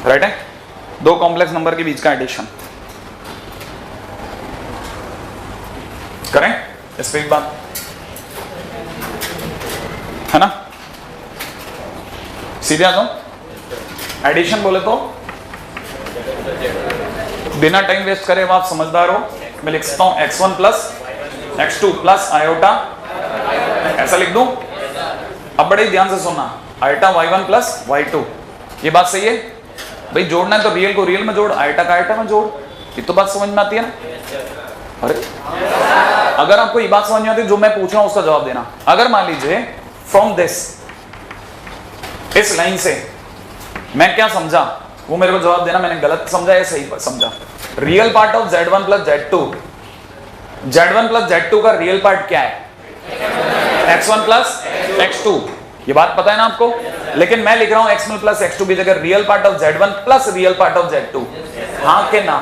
Right है, दो कॉम्प्लेक्स नंबर के बीच का एडिशन करें, इस पे एक बात है ना, सीधे आ जाओ। एडिशन बोले तो बिना टाइम वेस्ट करे, आप समझदार हो, मैं लिख सकता हूं x1 plus x2 plus iota, ऐसा लिख दूं। अब बड़े ध्यान से सुनना, आयोटा y1 प्लस y2, ये बात सही है भाई? जोड़ना है तो रियल को रियल में जोड़, आयोटा का आयोटा में जोड़, ये तो बात समझ में आती है ना? अरे अगर आपको ये बात समझ में आती है, जो मैं पूछ रहा हूं उसका जवाब देना। अगर मान लीजिए फ्रॉम दिस, इस लाइन से मैं क्या समझा वो मेरे को जवाब देना, मैंने गलत समझा या सही समझा। Real part of z1 plus z2, z1 plus z2 का रियल पार्ट क्या है? x1 प्लस x2, ये बात पता है ना आपको? लेकिन मैं लिख रहा हूं x1 प्लस x2 की जगह real part of z1 plus real part of z2। हाँ के ना?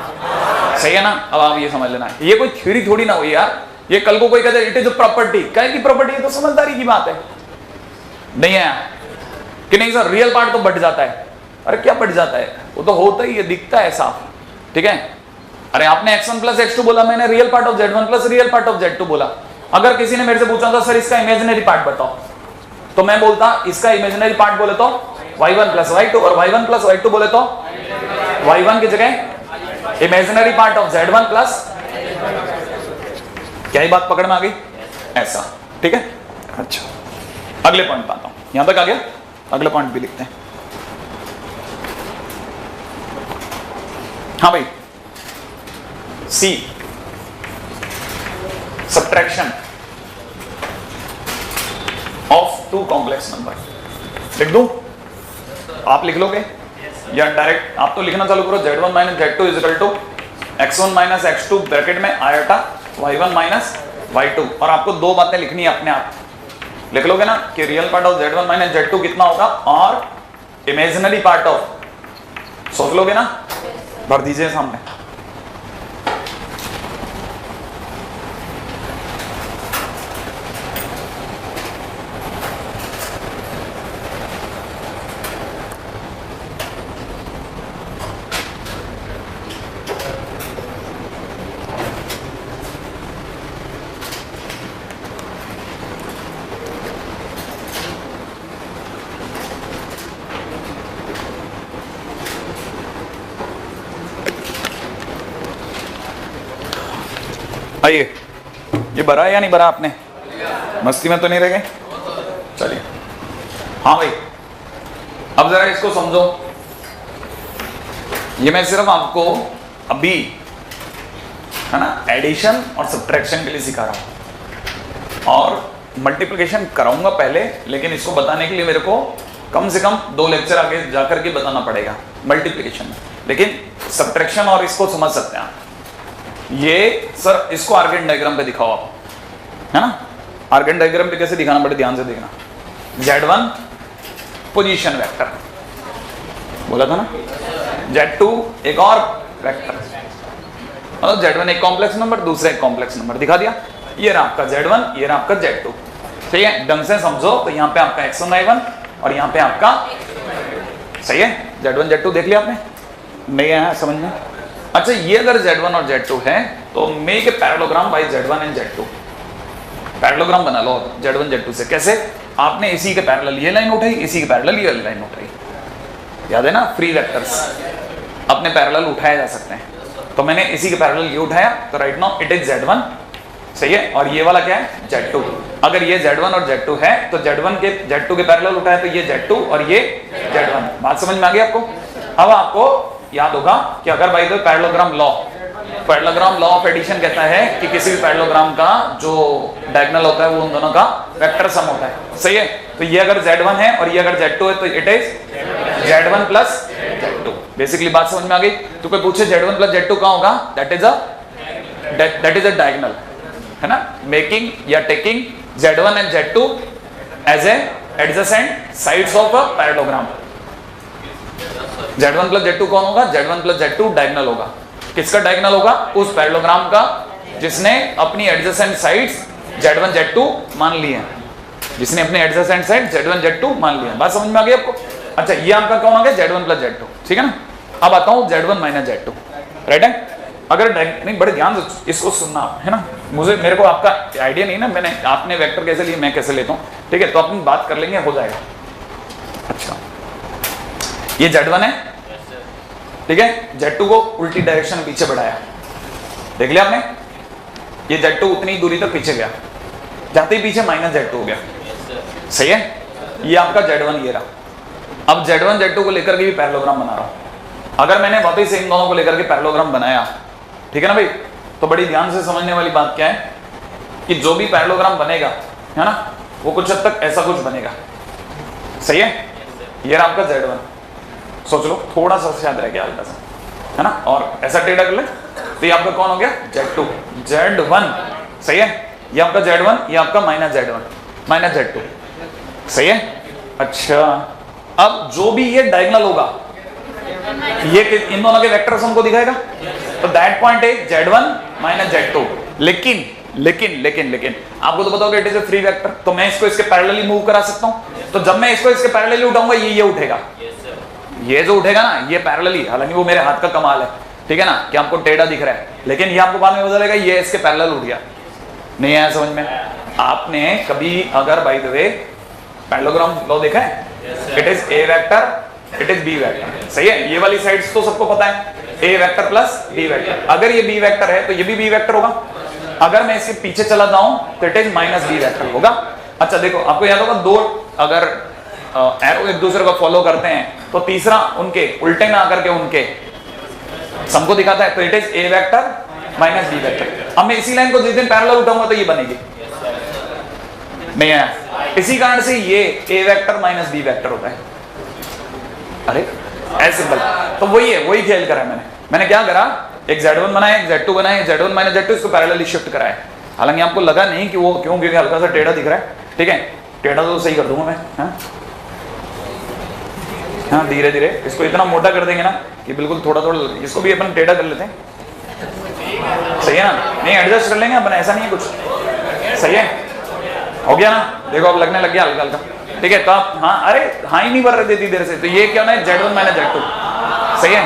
सही है ना? अब आप ये समझ लेना, ये कोई थ्योरी थोड़ी ना हुई यार, ये कल को कोई कहता है इट इज अ प्रॉपर्टी, क्या की प्रॉपर्टी है? तो समझदारी की बात है, नहीं है कि नहीं सर रियल पार्ट तो बढ़ जाता है। अरे क्या बढ़ जाता है? वो तो होता ही है, दिखता है साफ, ठीक है। अरे आपने x1 प्लस x2 बोला, मैंने real part of z1 plus real part of z2 बोला। अगर किसी ने मेरे से पूछा था सर इसका इमेजिनरी पार्ट बताओ, तो मैं बोलता इसका इमेजिनरी पार्ट बोले तो y1 प्लस y2, और y1 प्लस y2 बोले तो y1 की जगह imaginary part of z1 plus, क्या ही बात पकड़ में आ गई? ऐसा, ठीक है। अच्छा, अगले पॉइंट पे आता हूं, यहां तक आ गया, अगले पॉइंट भी लिखते हैं। हाँ भाई, C subtraction of two complex number लिख दूं? आप लिख लोगे या डायरेक्ट? आप तो लिखना चालू करो, z1 minus z2 is equal to x1 minus x2 bracket में आयोटा y1 माइनस y2, और आपको दो बातें लिखनी है अपने आप। लिख लोगे ना कि real part of Z1 minus Z2 कितना होगा और इमेजिनरी पार्ट ऑफ, सोच लोगे ना, भर दीजिए सामने। आइए, ये भरा है या नहीं भरा आपने? मस्ती में तो नहीं रह गए? चलिए, हाँ भाई, अब जरा इसको समझो। ये मैं सिर्फ आपको अभी, है ना, एडिशन और सब्ट्रैक्शन के लिए सिखा रहा हूं, और मल्टीप्लिकेशन कराऊंगा पहले, लेकिन इसको बताने के लिए मेरे को कम से कम 2 लेक्चर आगे जाकर के बताना पड़ेगा मल्टीप्लिकेशन में। लेकिन सब्ट्रैक्शन और इसको समझ सकते हैं आप। ये सर इसको आर्गेन डायग्राम पे दिखाओ आप, है ना। आर्गेन डायग्राम पे कैसे दिखाना, बड़े ध्यान से देखना। Z1 पोजीशन वेक्टर बोला था ना, Z2 एक और वेक्टर, मतलब Z1 एक कॉम्प्लेक्स नंबर, दूसरा एक कॉम्प्लेक्स नंबर दिखा दिया। ये रहा आपका Z1, ये रहा आपका Z2। सही है, ढंग से समझो। तो यहाँ पे आपका X1 Y1 और यहाँ पे आपका, सही है, Z1 Z2 देख लिया आपने, नहीं आया समझ में? अच्छा, ये अगर Z1 और Z2 है तो make a parallelogram by Z1 and Z2। Parallelogram बना लो Z1 Z2 से। कैसे? आपने इसी के पैरेलल ये लाइन उठाई, इसी के पैरेलल ये लाइन उठाई, याद है ना, फ्री वेक्टर्स अपने पैरेलल उठाए जा सकते हैं। तो मैंने इसी के पैरेलल ये उठाया, तो right now it is Z1, सही है, और ये वाला क्या है, Z2। अगर ये Z1 और Z2 है तो Z1 के Z2 के पैरेलल उठाया, तो ये Z2 और ये Z1। बात समझ में आ गई आपको? अब आपको याद होगा कि अगर by the parallelogram law of addition कहता है कि किसी भी पैरेललोग्राम का जो डायगोनल होता है वो उन दोनों का वेक्टर सम होता है, सही है। तो ये अगर Z1 है और ये अगर Z2 है तो it is Z1 plus Z2। Basically बात समझ में आ गई? तो कोई पूछे Z1 प्लस Z2 कहां होगा, दैट इज अ डायगोनल, है ना। मेकिंग या taking Z1 and Z2 as a adjacent sides of a parallelogram. Z1 plus Z2 कौन होगा? Z1 प्लस Z2 डायगोनल होगा। किसका डायगोनल होगा? उस पैरेललोग्राम का जिसने अपनी एडजेसेंट साइड्स Z1 Z2 मान ली है, जिसने अपने एडजेसेंट साइड Z1 Z2 मान लिया। बात समझ में आ गई आपको? अच्छा, ये आपका कौन हो गया? Z1 प्लस Z2, ठीक है ना। अब आता हूं Z1 माइनस Z2, राइट है। अगर नहीं, बड़े ध्यान से इसको सुनना, है ना। मेरे को आपका आइडिया नहीं ना, मैंने आपने वेक्टर कैसे लिए, मैं कैसे लेता हूं, ठीक है। तो अपन बात कर लेंगे, हो जाएगा। अच्छा, ये Z1 है, ठीक है। Z2 को उल्टी डायरेक्शन में पीछे बढ़ाया, देख लिया आपने। ये Z2 उतनी दूरी तक पीछे गया, जाते ही पीछे माइनस Z2 हो गया, सही है। ये आपका Z1 ये रहा। अब Z1 Z2 को लेकर के भी पैरेललोग्राम बना रहा हूं। अगर मैंने वापस से इन दोनों को लेकर के पैरेललोग्राम बनाया, ठीक है ना भाई, तो बड़ी ध्यान से समझने वाली बात क्या है कि जो भी पैरेललोग्राम बनेगा, है ना, वो कुछ हद तक ऐसा कुछ बनेगा, सही है। ये रहा आपका Z1, सोच लो, थोड़ा सा याद रह गया हल्का सा, है ना। और ऐसा टेढ़ा कर ले तो ये आपका कौन हो गया? Z2 Z1, सही है। ये आपका Z1, ये आपका माइनस Z1 माइनस Z2, सही है। अच्छा, अब जो भी ये डायगोनल होगा ये इन दोनों के वेक्टर सम को दिखाएगा, तो that point is Z1 minus Z2। लेकिन लेकिन लेकिन लेकिन आपको तो बताओगे it is a free vector, तो मैं इसको इसके पैरेलली मूव करा सकता हूं। तो जब मैं इसको इसके पैरेलली उठाऊंगा, ये उठेगा, ये जो उठेगा ना, ये पैरेलली, हालांकि वो मेरे हाथ का कमाल है, ठीक है ना, कि आपको टेढ़ा दिख रहा है, लेकिन ये आपको बाद में पता चलेगा ये इसके पैरेलल उठ गया। नहीं आया समझ में? आपने कभी अगर by the way parallelogram law देखा है, it is A vector, it is B vector, सही है। ये वाली साइड्स तो सबको पता है, A vector plus B vector. अगर ये बी वेक्टर है तो ये भी बी वेक्टर होगा। अगर मैं इसके पीछे चला जाऊं तो it is minus B vector होगा। अच्छा देखो, आपको याद होगा, दो अगर एरो एक दूसरे को फॉलो करते हैं तो तीसरा उनके उल्टे में आकर के उनके सम को दिखाता है, तो it is A vector minus B vector. अब मैं इसी लाइन को जिस दिन पैरेलल उठाऊंगा तो ये बनेगी, नहीं है। इसी कारण से ये ए वेक्टर माइनस बी वेक्टर होता है। अरे ऐसे सिंपल, तो वही है, वही खेल करा मैंने क्या करा, एक Z1 बनाया, एक Z2 बनाया, Z1 माइनस Z2 इसको पैरेलली शिफ्ट कराया। हालांकि आपको लगा नहीं कि वो क्यों, क्योंकि हल्का सा टेढ़ा दिख रहा है, ठीक है। टेढ़ा तो सही कर दूंगा मैं। हाँ धीरे धीरे इसको इतना मोटा कर देंगे ना कि बिल्कुल थोड़ा थोड़ा, इसको भी अपन टेढ़ा कर लेते हैं, सही है ना? नहीं एडजस्ट कर लेंगे अपन, ऐसा नहीं है कुछ, सही है, हो गया ना? देखो अब लगने लग गया हल्का हल्का, ठीक है? तो आप हाँ, अरे हाँ ही नहीं भर रहे थे देर से, तो ये क्या ना Z1 माइनस Z2, सही है?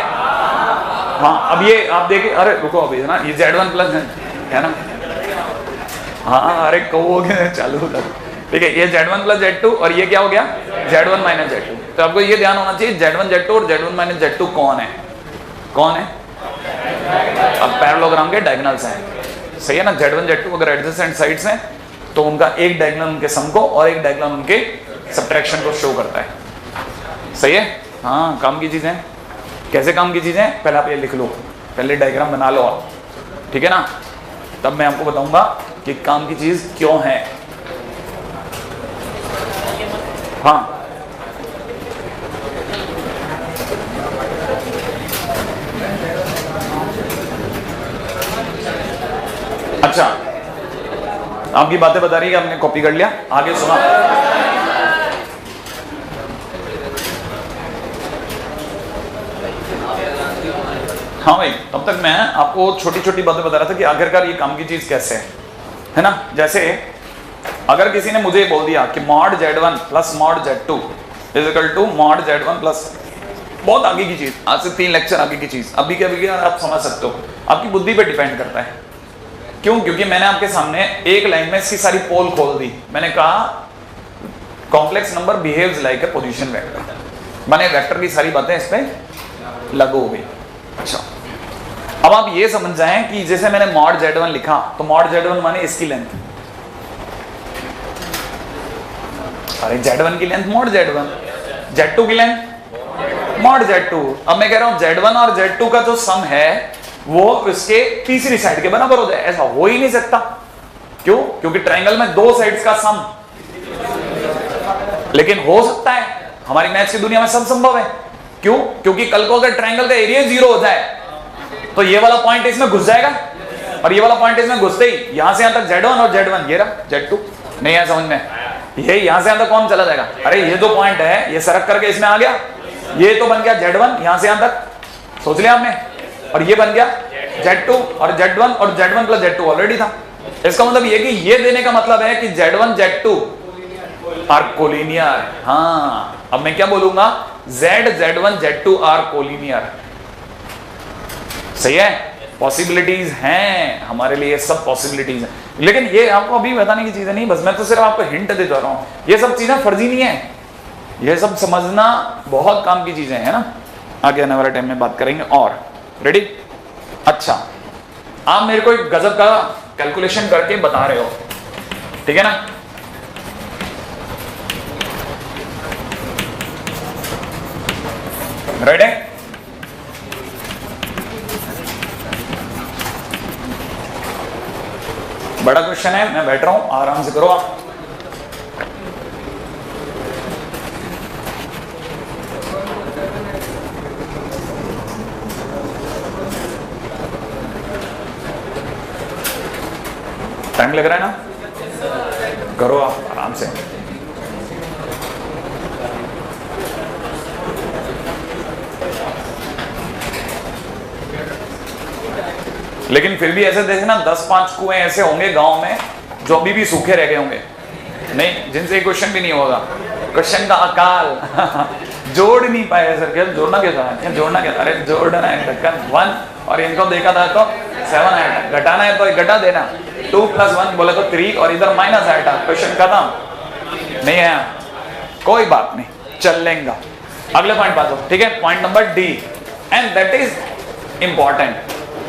हाँ अब ये आप देखिए, अरे रुको अभी ना, ये Z1 प्लस है ना, हाँ अरे कहो चालू होता, ठीक है? ये Z1 प्लस Z2 और ये क्या हो गया Z1 माइनस Z2। तो आपको ये ध्यान होना चाहिए Z1 Z2 और Z1 माइनस Z2 कौन है, कौन है? अब पैरेललोग्राम के डायगोनल्स हैं, सही है ना? Z1 Z2 अगर एडजेसेंट साइड्स हैं तो उनका एक डायगोनल उनके सम को और एक डायगोनल उनके सब्ट्रैक्शन को शो करता है, सही है? हाँ काम की चीजें, कैसे काम की चीजें? पहले आप ये लिख लो, पहले डायग्राम बना लो आप, ठीक है ना? तब मैं आपको बताऊंगा कि काम की चीज क्यों है। हाँ अच्छा, आपकी बातें बता रही है, आपने कॉपी कर लिया, आगे सुना। हाँ भाई, तब तक मैं आपको छोटी छोटी बातें बता रहा था कि आखिरकार ये काम की चीज कैसे है ना? जैसे अगर किसी ने मुझे बोल दिया कि mod Z1 plus mod Z2 is equal to mod Z1 plus, बहुत आगे की चीज, आज से 3 लेक्चर आगे की चीज, अभी क्या भी आप समझ सकते हो, आपकी बुद्धि पे डिपेंड करता है। क्यों? क्योंकि मैंने आपके सामने एक लाइन में इसकी सारी पोल खोल दी। मैंने कहा complex number behaves like a position vector, मैंने वेक्टर की सारी बातें इस पे लागू हो गई। अच्छा, अब आप ये समझ जाएं कि जैसे मैंने मॉड Z1 लिखा तो मॉड Z1 माने इसकी लेंथ, अरे Z1 की लेंथ मॉड Z1, Z2 की लेंथ मॉड Z2। अब मैं कह रहा हूं Z1 और Z2 का जो सम है वो इसके तीसरी साइड के बराबर हो जाए, ऐसा हो ही नहीं सकता। क्यों? क्योंकि ट्रायंगल में 2 साइड्स का सम, लेकिन हो सकता है, हमारी मैथ्स की दुनिया में सब संभव है। क्यों? क्योंकि कल को अगर ट्रायंगल का एरिया 0 हो जाए तो ये वाला पॉइंट इसमें घुस जाएगा और ये वाला पॉइंट इसमें घुसते ही यहां से यहां तक Z1 और Z1, ये रहा Z2, नहीं है समझ में? ये यहां से यहां तक कौन चला जाएगा? अरे ये 2 पॉइंट है, ये सरक करके इसमें आ गया, ये तो बन गया Z1 यहां से यहां तक, सोच लिया आपने, और ये बन गया Z2 और Z1 और Z1 प्लस Z2 ऑलरेडी था। इसका मतलब ये कि ये देने का मतलब है कि Z1 Z2 आर कोलिनियर। हाँ, अब मैं क्या बोलूंगा? Z1 Z2 आर कोलिनियर, सही है? पॉसिबिलिटीज हैं हमारे लिए, सब पॉसिबिलिटीज हैं, लेकिन ये आपको अभी बताने की चीजें नहीं, बस मैं तो सिर्फ आपको हिंट दे रहा हूं। ये सब चीजें फर्जी नहीं है, ये सब समझना बहुत काम की चीजें हैं ना। आगे आने वाले टाइम में बात करेंगे। और रेडी? अच्छा, आप मेरे को एक गजब का कैलकुलेशन करके बता रहे हो, ठीक है ना? रेडी? बड़ा क्वेश्चन है, मैं बैठ रहा हूं, आराम से करो आप। टाइम लग रहा है ना? करो आप आराम से। लेकिन फिर भी ऐसे देखना 10-5 कुएं ऐसे होंगे गांव में जो अभी भी सूखे रह गए होंगे, नहीं जिनसे क्वेश्चन भी नहीं होगा, क्वेश्चन का अकाल जोड़ नहीं पाए सर। क्या जोड़ना कैसा है? जोड़ना क्या? अरे जोड़ना है ढक्कन 1 और इनको देखा था तो 7 आया, घटाना है तो घटा देना, 2 + 1 बोले तो 3 और इधर माइनस आया, क्वेश्चन खत्म। नहीं है, कोई बात नहीं, चल लेंगे। अगले पॉइंट बात हो, ठीक है? Point number D, and that is important,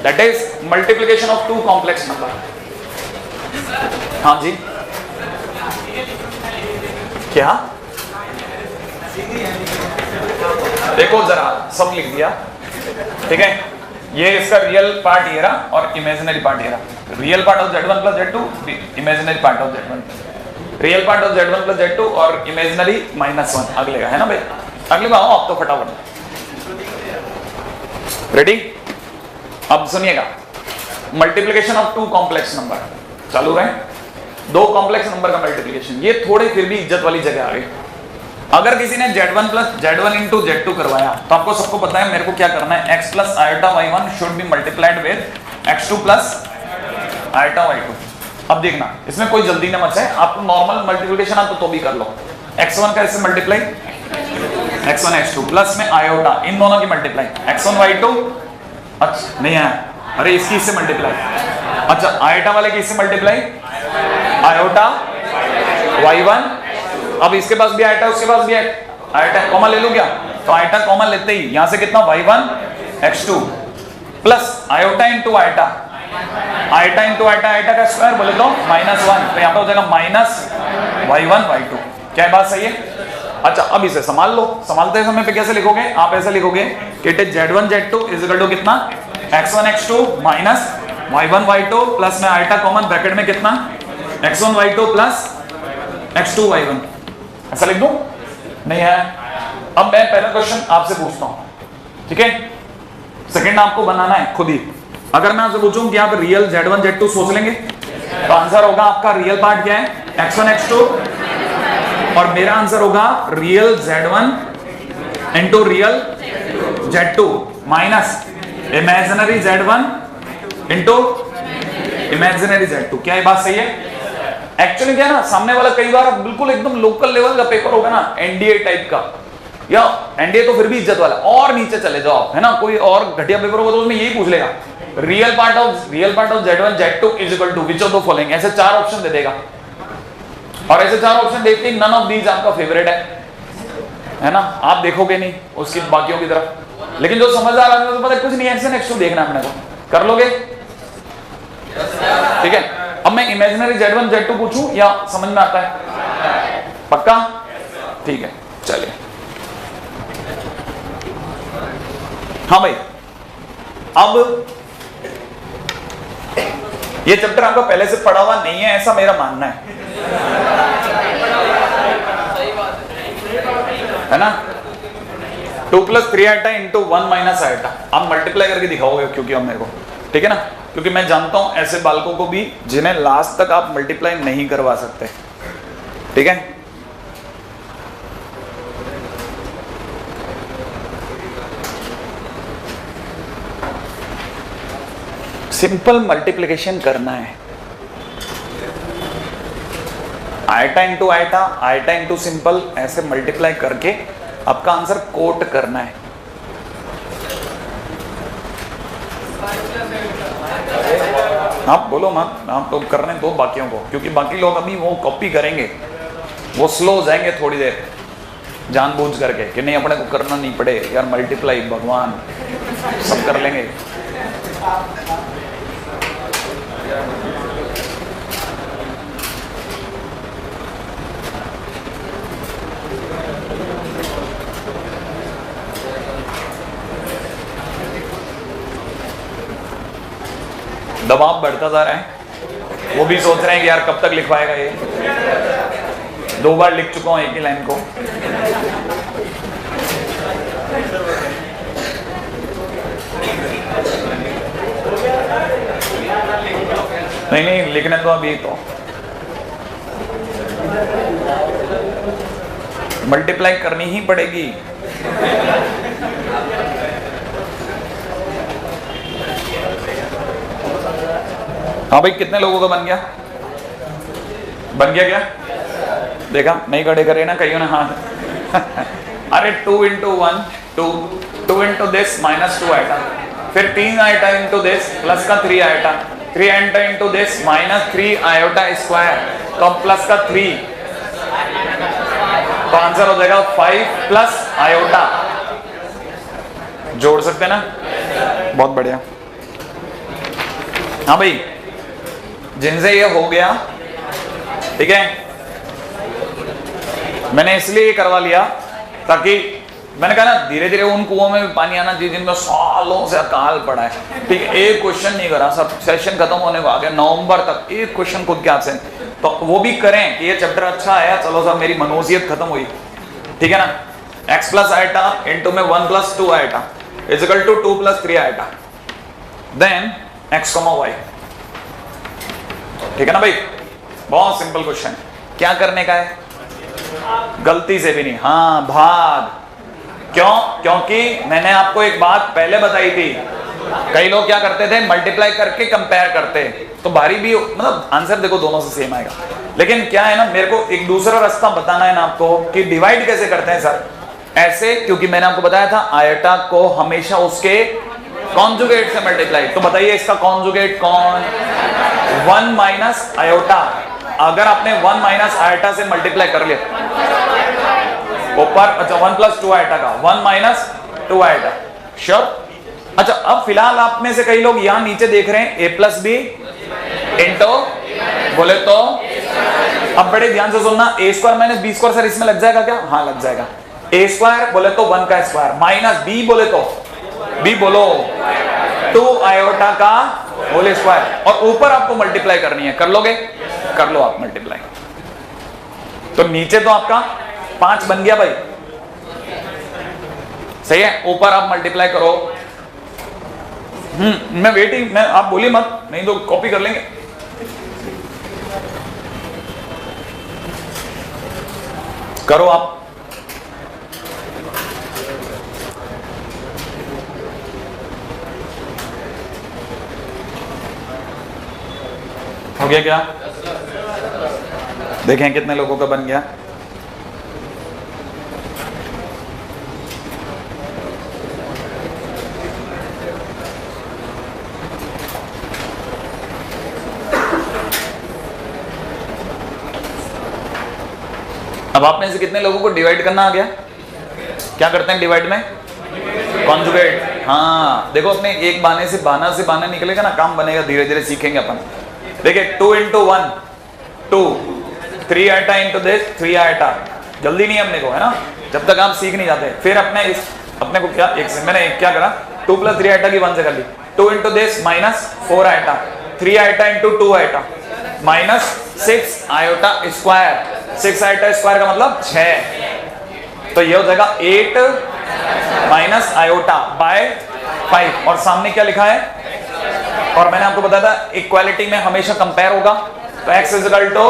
that is multiplication of 2 complex number. हाँ जी, क्या? देखो जरा, सब लिख दिया, ठीक है? ये इसका रियल पार्ट ये रहा और इमेजिनरी पार्ट ये रहा। Real part of Z1 plus Z2, imaginary part of Z1, real part of Z1 plus Z2 और इमेजिनरी -1 अगले का, है ना भाई? अगले में आओ आप तो फटाफट। रेडी? अब सुनिएगा, मल्टीप्लिकेशन ऑफ 2 कॉम्प्लेक्स नंबर चालू है। दो कॉम्प्लेक्स नंबर का मल्टीप्लिकेशन, ये थोड़े फिर भी इज्जत वाली जगह आ गई। अगर किसी ने z1 plus z1 into z2 करवाया तो आपको सबको पता है मेरे को क्या करना है, x plus iota y1 should be multiplied with x2 plus iota y2। अब देखना इसमें कोई जल्दी ना मचे, आपको नॉर्मल मल्टीप्लिकेशन आता तो भी कर लो। x1 का इससे मल्टीप्लाई x1 x2 प्लस में आयोटा, इन दोनों की मल्टीप्लाई x1 y2, अच्छा नहीं है, अरे इसकी इससे मल्टीप्लाई, अच्छा आयोटा वाले की इससे मल्टीप्लाई आयोटा y1, अब इसके पास भी आयोटा उसके पास भी आयोटा, कॉमन ले लूं क्या, तो आयोटा कॉमन लेते ही यहां से कितना y1 x2 plus iota into iota, iota into iota, iota का स्क्वायर बोले तो -1, तो यहाँ पे हो जाएगा माइनस y1 y2। क्या बात सही है? अच्छा अब इसे संभाल लो, संभालते समय पे कैसे लिखोगे आप, ऐसे लिखोगे कि it is z1 z2 is equal to कितना x1 x2 minus y1 y2 plus में आयोटा कॉमन ब्रैकेट में कितना x1 y2 plus x2 y1, ऐसा लिख दूं? नहीं है। अब मैं पहला क्वेश्चन आपसे पूछता हूं, ठीक है, सेकंड आपको बनाना है खुद ही। अगर मैं आपसे पूछूं कि आप रियल z1 z2 सोच लेंगे तो आंसर होगा आपका रियल पार्ट क्या है x1 x2, और मेरा आंसर होगा real z1 into real z2 minus imaginary z1 into imaginary z2। क्या ये बात सही है? एक्चुअली क्या है ना, सामने वाला कई बार बिल्कुल एकदम लोकल लेवल का पेपर होगा ना, एनडीए टाइप का, या एनडीए तो फिर भी इज्जत वाला, और नीचे चले जाओ आप, है ना, कोई और घटिया पेपर होगा तो उसमें यही पूछ लेगा real part of z1 z2 is equal to which of the following, ऐसे 4 ऑप्शन दे देगा, और ऐसे 4 ऑप्शन देखते ही नन ऑफ दीज आपका फेवरेट है ना, आप देखोगे नहीं उसकी बाकियों की तरफ, लेकिन जो समझदार आदमी तो पता कुछ नहीं है, x1 x2 देखना अपने को, कर लोगे? ठीक है। अब मैं इमेजिनरी z1 z2 पूछूं या समझ में आता है? पक्का? ठीक है, चलिए। हाँ भाई, अब ये चैप्टर आपका पहले से पढ़ा हुआ नहीं है ऐसा मेरा मानना है ना। 2 plus 3 iota into 1 minus iota आप मल्टीप्लाई करके दिखाओगे, क्योंकि अब मेरे को, ठीक है ना, क्योंकि मैं जानता हूं ऐसे बालकों को भी जिन्हें लास्ट तक आप मल्टीप्लाई नहीं करवा सकते, ठीक है। सिंपल मल्टीप्लिकेशन करना है, iota into iota, iota into simple, ऐसे मल्टीप्लाई करके आपका आंसर कोट करना है। आप बोलो मत, आप तो करने दो बाकियों को, क्योंकि बाकी लोग अभी वो कॉपी करेंगे, वो स्लो हो जाएंगे थोड़ी देर जानबूझ करके कि नहीं अपने को करना नहीं पड़े यार, मल्टीप्लाई भगवान सब कर लेंगे। दबाव बढ़ता जा रहा है, वो भी सोच रहे हैं कि यार कब तक लिखवाएगा ये, 2 बार लिख चुका हूं एक ही लाइन को। नहीं लिखने तो अभी तो मल्टीप्लाई करनी ही पड़ेगी। हाँ भाई, कितने लोगों का बन गया? बन गया क्या? देखा नहीं, खड़े करे ना कईयों ने हाथ। अरे 2 into 1 2, 2 into this minus 2 iota, फिर 3 आयोटा इंटू दिस प्लस का 3 iota, 3 iota into this minus 3 iota square, तो प्लस का 3, तो आंसर हो जाएगा 5 प्लस आयोटा। जोड़ सकते ना? बहुत बढ़िया। हाँ भाई, जिनसे ये हो गया, ठीक है, मैंने इसलिए ये करवा लिया ताकि मैंने कहा ना धीरे धीरे उन कुओं में भी पानी आना चाहिए जिनमें सालों से अकाल पड़ा है, ठीक है। एक क्वेश्चन नहीं करा, सब सेशन खत्म होने को आ गया, नवंबर तक एक क्वेश्चन खुद के हाथ से, तो वो भी करें कि ये चैप्टर अच्छा आया, चलो सर मेरी मनोसियत खत्म हुई, ठीक है ना। x प्लस आयोटा इंटू में 1 plus 2 iota is equal to 2 plus 3 iota, then x, y, ठीक है ना भाई। बहुत सिंपल क्वेश्चन है, क्या करने का है? गलती से भी नहीं, हाँ भाग। क्यों? क्योंकि मैंने आपको एक बात पहले बताई थी, कई लोग क्या करते थे, मल्टीप्लाई करके कंपेयर करते, तो भारी भी मतलब आंसर देखो दोनों से सेम आएगा। लेकिन क्या है ना, मेरे को एक दूसरा रास्ता बताना है ना आपको कि डिवाइड कैसे करते हैं सर, ऐसे, क्योंकि मैंने आपको बताया था आयोटा को हमेशा उसके कॉन्जुगेट से मल्टीप्लाई। तो बताइए इसका कॉन्जुगेट कौन? 1 माइनस आयोटा। अगर आपने 1 माइनस आयोटा से मल्टीप्लाई कर लिया ऊपर, अच्छा 1 प्लस 2 आयोटा का, 1 माइनस 2 आयोटा, श्योर। अच्छा अब फिलहाल आप में से कई लोग यहां नीचे देख रहे हैं a प्लस बी इंटो, बोले तो अब बड़े ध्यान से सुनना, a square minus B square sir इसमें लग जाएगा क्या? हाँ लग जाएगा। a स्क्वायर बोले तो 1 का स्क्वायर, माइनस b बोले तो b बोलो 2 आयोटा का होल स्क्वायर, और ऊपर आपको मल्टीप्लाई करनी है, कर लोगे? कर लो आप मल्टीप्लाई। तो नीचे तो आपका 5 बन गया भाई, सही है। ऊपर आप मल्टीप्लाई करो। मैं वेटिंग, मैं आप बोलिए मत, नहीं तो कॉपी कर लेंगे। करो आप। हो गया क्या? देखें कितने लोगों का बन गया। अब आप में से कितने लोगों को डिवाइड करना आ गया? क्या करते हैं डिवाइड में? कॉन्जुगेट। हाँ देखो, अपने एक बाने से बाना निकलेगा ना, काम बनेगा, धीरे धीरे सीखेंगे अपन। देखिए 2 into 1 2, 3 iota into this 3 iota, जल्दी नहीं अपने को, है ना, जब तक आप सीख नहीं जाते। फिर अपने को क्या, मैंने क्या करा, 2 प्लस 3 आइटा की 1 से कर ली, 2 into this minus 4 iota, 3 iota into 2 iota minus 6 iota square, 6 iota square का मतलब 6, तो ये हो जाएगा 8 माइनस आयोटा बाय 5, और सामने क्या लिखा है, और मैंने आपको बताया था इक्वालिटी में हमेशा कंपेयर होगा, तो x इज इक्वल टू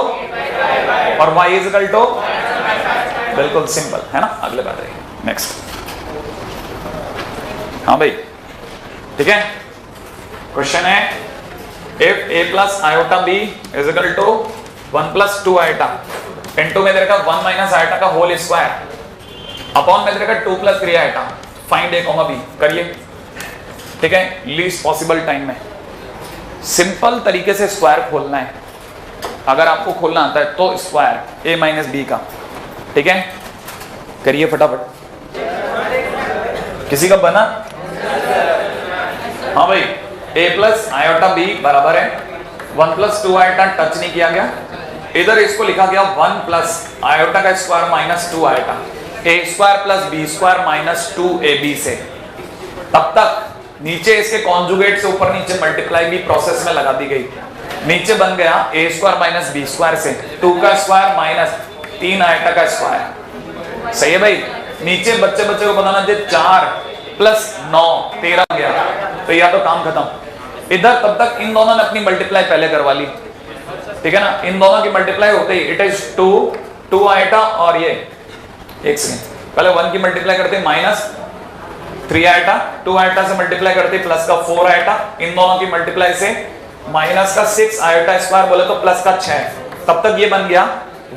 और y इज इक्वल टू, बिल्कुल सिंपल है ना। अगले बात है नेक्स्ट। हाँ भाई ठीक है, क्वेश्चन है if a plus iota b is equal to 1 plus 2 iota into में दे रखा 1 माइनस आयोटा का होल स्क्वायर अपॉन में दे रखा 2 plus 3 iota, find a comma b करिए। ठीक है, लीस्ट पॉसिबल टाइम में सिंपल तरीके से स्क्वायर खोलना है, अगर आपको खोलना आता है तो स्क्वायर a माइनस बी का। ठीक है, करिए फटाफट। किसी का बना? हाँ भाई, a प्लस आयोटा b बराबर है 1 प्लस 2 आयोटा, टच नहीं किया गया, इधर इसको लिखा गया 1 प्लस आयोटा का square minus 2 iota, a square plus b square minus 2ab से। तब तक नीचे इसके कॉन्जुगेट से ऊपर नीचे मल्टीप्लाई भी प्रोसेस में लगा दी गई, नीचे बन गया a square minus B square से 2 का स्क्वायर माइनस 3 आयोटा का स्क्वायर। सही है भाई, नीचे बच्चे को बताना चाहिए 4 प्लस 9 13 गया, तो या तो काम खत्म। इधर तब तक इन दोनों ने अपनी मल्टीप्लाई पहले करवा ली, ठीक है ना, इन दोनों की मल्टीप्लाई होते ही इट इज 2 आयोटा, और ये एक सेकंड पहले 1 की मल्टीप्लाई करते माइनस 3 आयोटा, 2 आयोटा से मल्टीप्लाई करते प्लस का 4 आयोटा, इन दोनों की मल्टीप्लाई से माइनस का 6 आयोटा स्क्वायर बोले तो प्लस का 6, तब तक ये बन गया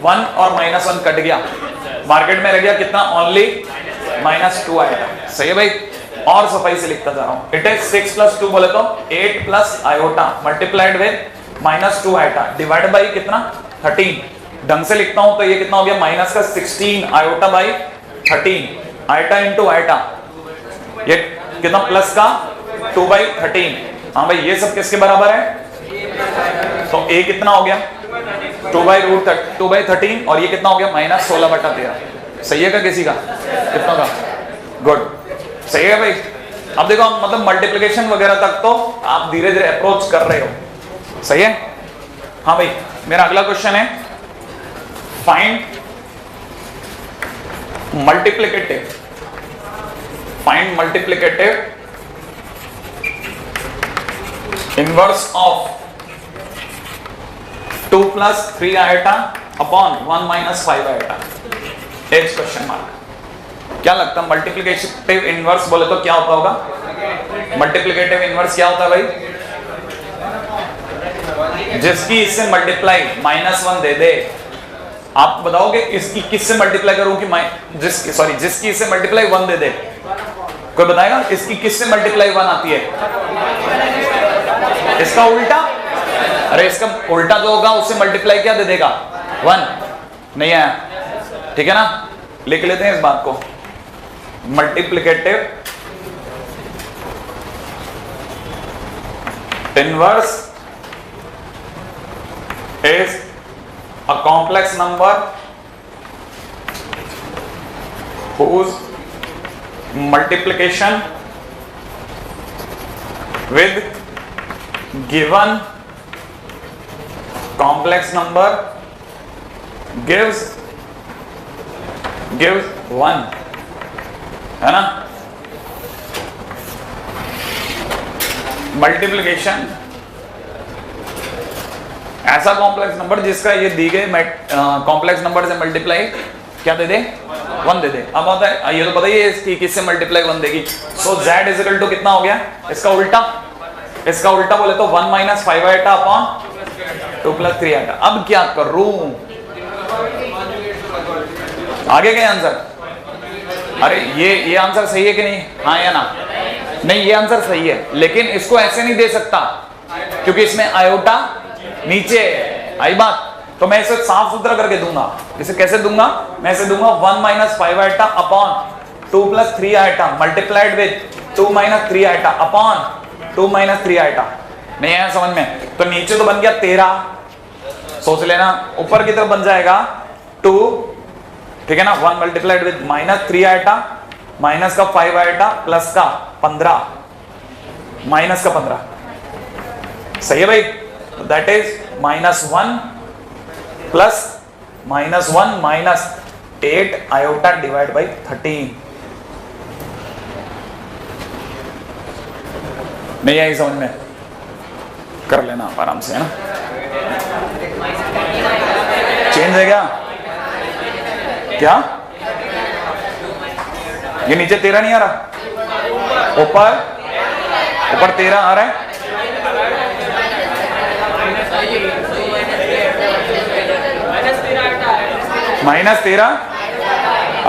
1 और माइनस 1 कट गया, मार्केट में रह गया कितना, ओनली माइनस 2 आयोटा। सही है भाई, और सफाई से लिखता जा रहा हूं, इट इज 6 प्लस 2 बोले तो 8 plus iota multiplied with minus 2 iota divide by कितना 13, ढंग से लिखता हूं तो ये कितना हो गया माइनस का 16 iota by 13, iota into iota, ये कितना प्लस का 2 बाई 13। हाँ भाई, ये सब किसके बराबर है, तो a कितना हो गया 2 बाई 13, और ये कितना हो गया माइनस 16 बटा 13। सही है क्या किसी का, कितना का, गुड, सही है भाई। अब देखो, मतलब मल्टीप्लिकेशन वगैरह तक तो आप धीरे धीरे अप्रोच कर रहे हो, सही है। हाँ भाई, मेरा अगला क्वेश्चन है find multiplicative, find multiplicative inverse of 2 plus 3 iota upon 1 minus 5 iota as question mark. क्या लगता है मल्टीप्लिकेटिव इनवर्स बोले तो क्या होता होगा? मल्टीप्लिकेटिव इनवर्स क्या होता है भाई? जिसकी इससे मल्टीप्लाई -1 दे दे। आप बताओगे इसकी किससे मल्टीप्लाई करूं कि जिसकी इससे मल्टीप्लाई 1 दे दे? कोई बताएगा इसकी किससे मल्टीप्लाई 1 आती है? इसका उल्टा। अरे इसका उल्टा जो होगा उससे मल्टीप्लाई क्या दे देगा? 1। नहीं आया? ठीक है ना, लिख लेते हैं इस बात को। Multiplicative inverse is a complex number whose multiplication with given complex number gives 1, है ना? मल्टीप्लिकेशन ऐसा कॉम्प्लेक्स नंबर जिसका ये दी गए कॉम्प्लेक्स नंबर से मल्टीप्लाई क्या दे दे? 1 दे दे। अब आता है ये तो पता ही है इसकी किससे मल्टीप्लाई 1 देगी। सो z इज इक्वल टू कितना हो गया? इसका उल्टा। इसका उल्टा बोले तो 1 minus 5 iota upon 2 plus 3 iota. अब क्या करूं? आगे क्या आंसर? अरे ये आंसर सही है कि नहीं? हाँ या ना? नहीं, ये आंसर सही है, लेकिन इसको ऐसे नहीं दे सकता क्योंकि इसमें आयोटा नीचे आई बात। तो मैं इसे साफ सुथरा करके दूंगा। इसे कैसे दूंगा? मैं इसे दूंगा 1 minus 5 iota upon 2 plus 3 iota multiplied with 2 minus 3 iota upon 2 minus 3 iota. नहीं आया समझ में? तो नीचे तो बन गया 13, सोच लेना। ऊपर की तरफ बन जाएगा 2, ठीक है ना? 1 multiplied with minus 3 iota, minus का 5 आयोटा, प्लस का 15, माइनस का 15। सही है भाई? That is -1 plus -1 minus 8 iota divided by 13। नहीं आई समझ में? कर लेना आराम से, है ना? चेंज है क्या? क्या ये नीचे 13 नहीं आ रहा? ऊपर 13 आ रहा है। -13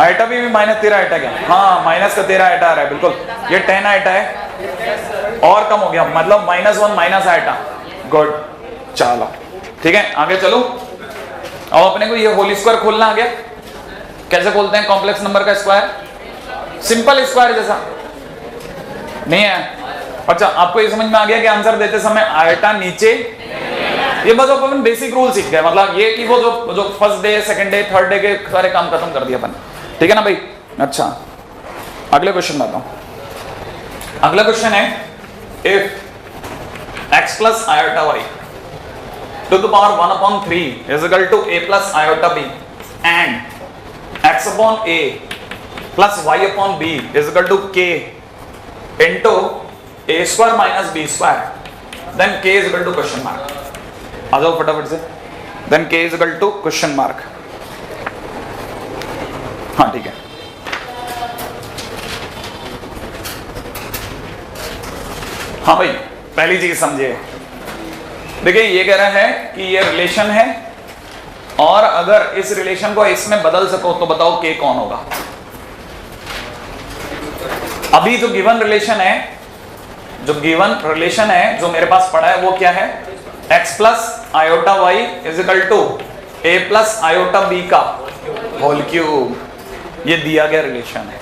आइटा भी -13 आइटा क्या? हाँ, माइनस का 13 आइटा आ रहा है, बिल्कुल। ये 10 आइटा है और कम हो गया, मतलब -1 माइनस आइटा। गुड, चलो ठीक है, आगे चलो। अब अपने को ये होल स्क्वायर खोलना आ गया। कैसे खोलते हैं कॉम्प्लेक्स नंबर का स्क्वायर? सिंपल स्क्वायर जैसा। नहीं है? अच्छा, आपको ये समझ में आ गया कि आंसर देते समय आइटा नीचे। ये बस अपन बेसिक रूल सीख गए, मतलब ये कि वो जो first day, second day, third day के सारे काम खत्म कर दिया अपन। ठीक है ना भाई? अच्छा, अगले क्वेश्चन में आता हूं। अगला क्वेश्चन है, if x plus iota y to the power 1/3 is equal to a plus iota b and x upon a plus y upon b is equal to k into a square minus b square, then k is equal to question mark. आ जाओ फटाफट से। देन k is equal to question mark. हाँ ठीक है, हाँ भाई, पहली चीज समझिए। देखिए, ये कह रहा है कि ये रिलेशन है और अगर इस रिलेशन को इसमें बदल सको तो बताओ k कौन होगा। अभी जो गिवन रिलेशन है, जो मेरे पास पड़ा है वो क्या है? x plus iota Y is equal to a plus iota b का होल क्यूब। ये दिया गया रिलेशन है।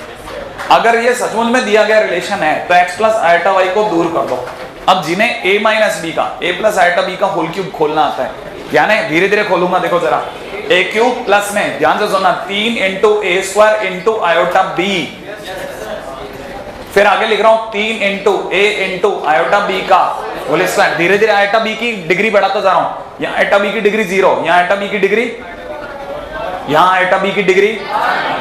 अगर ये सचमुच में दिया गया रिलेशन है तो x प्लस आयोटा वाई को दूर कर दो। अब जिन्हें a माइनस b का, a प्लस आयोटा b का होल क्यूब खोलना आता है, यानी धीरे धीरे खोलूंगा। देखो जरा, a क्यूब प्लस में, ध्यान से सुनना, 3 into a square into iota b, फिर आगे लिख रहा हूं 3 into a into iota b का होल स्क्वायर। धीरे धीरे आयोटा b की डिग्री बढ़ाता जा रहा हूं। यहाँ आयोटा b की डिग्री 0, यहाँ आयोटा b की डिग्री, यहाँ आयोटा b की डिग्री,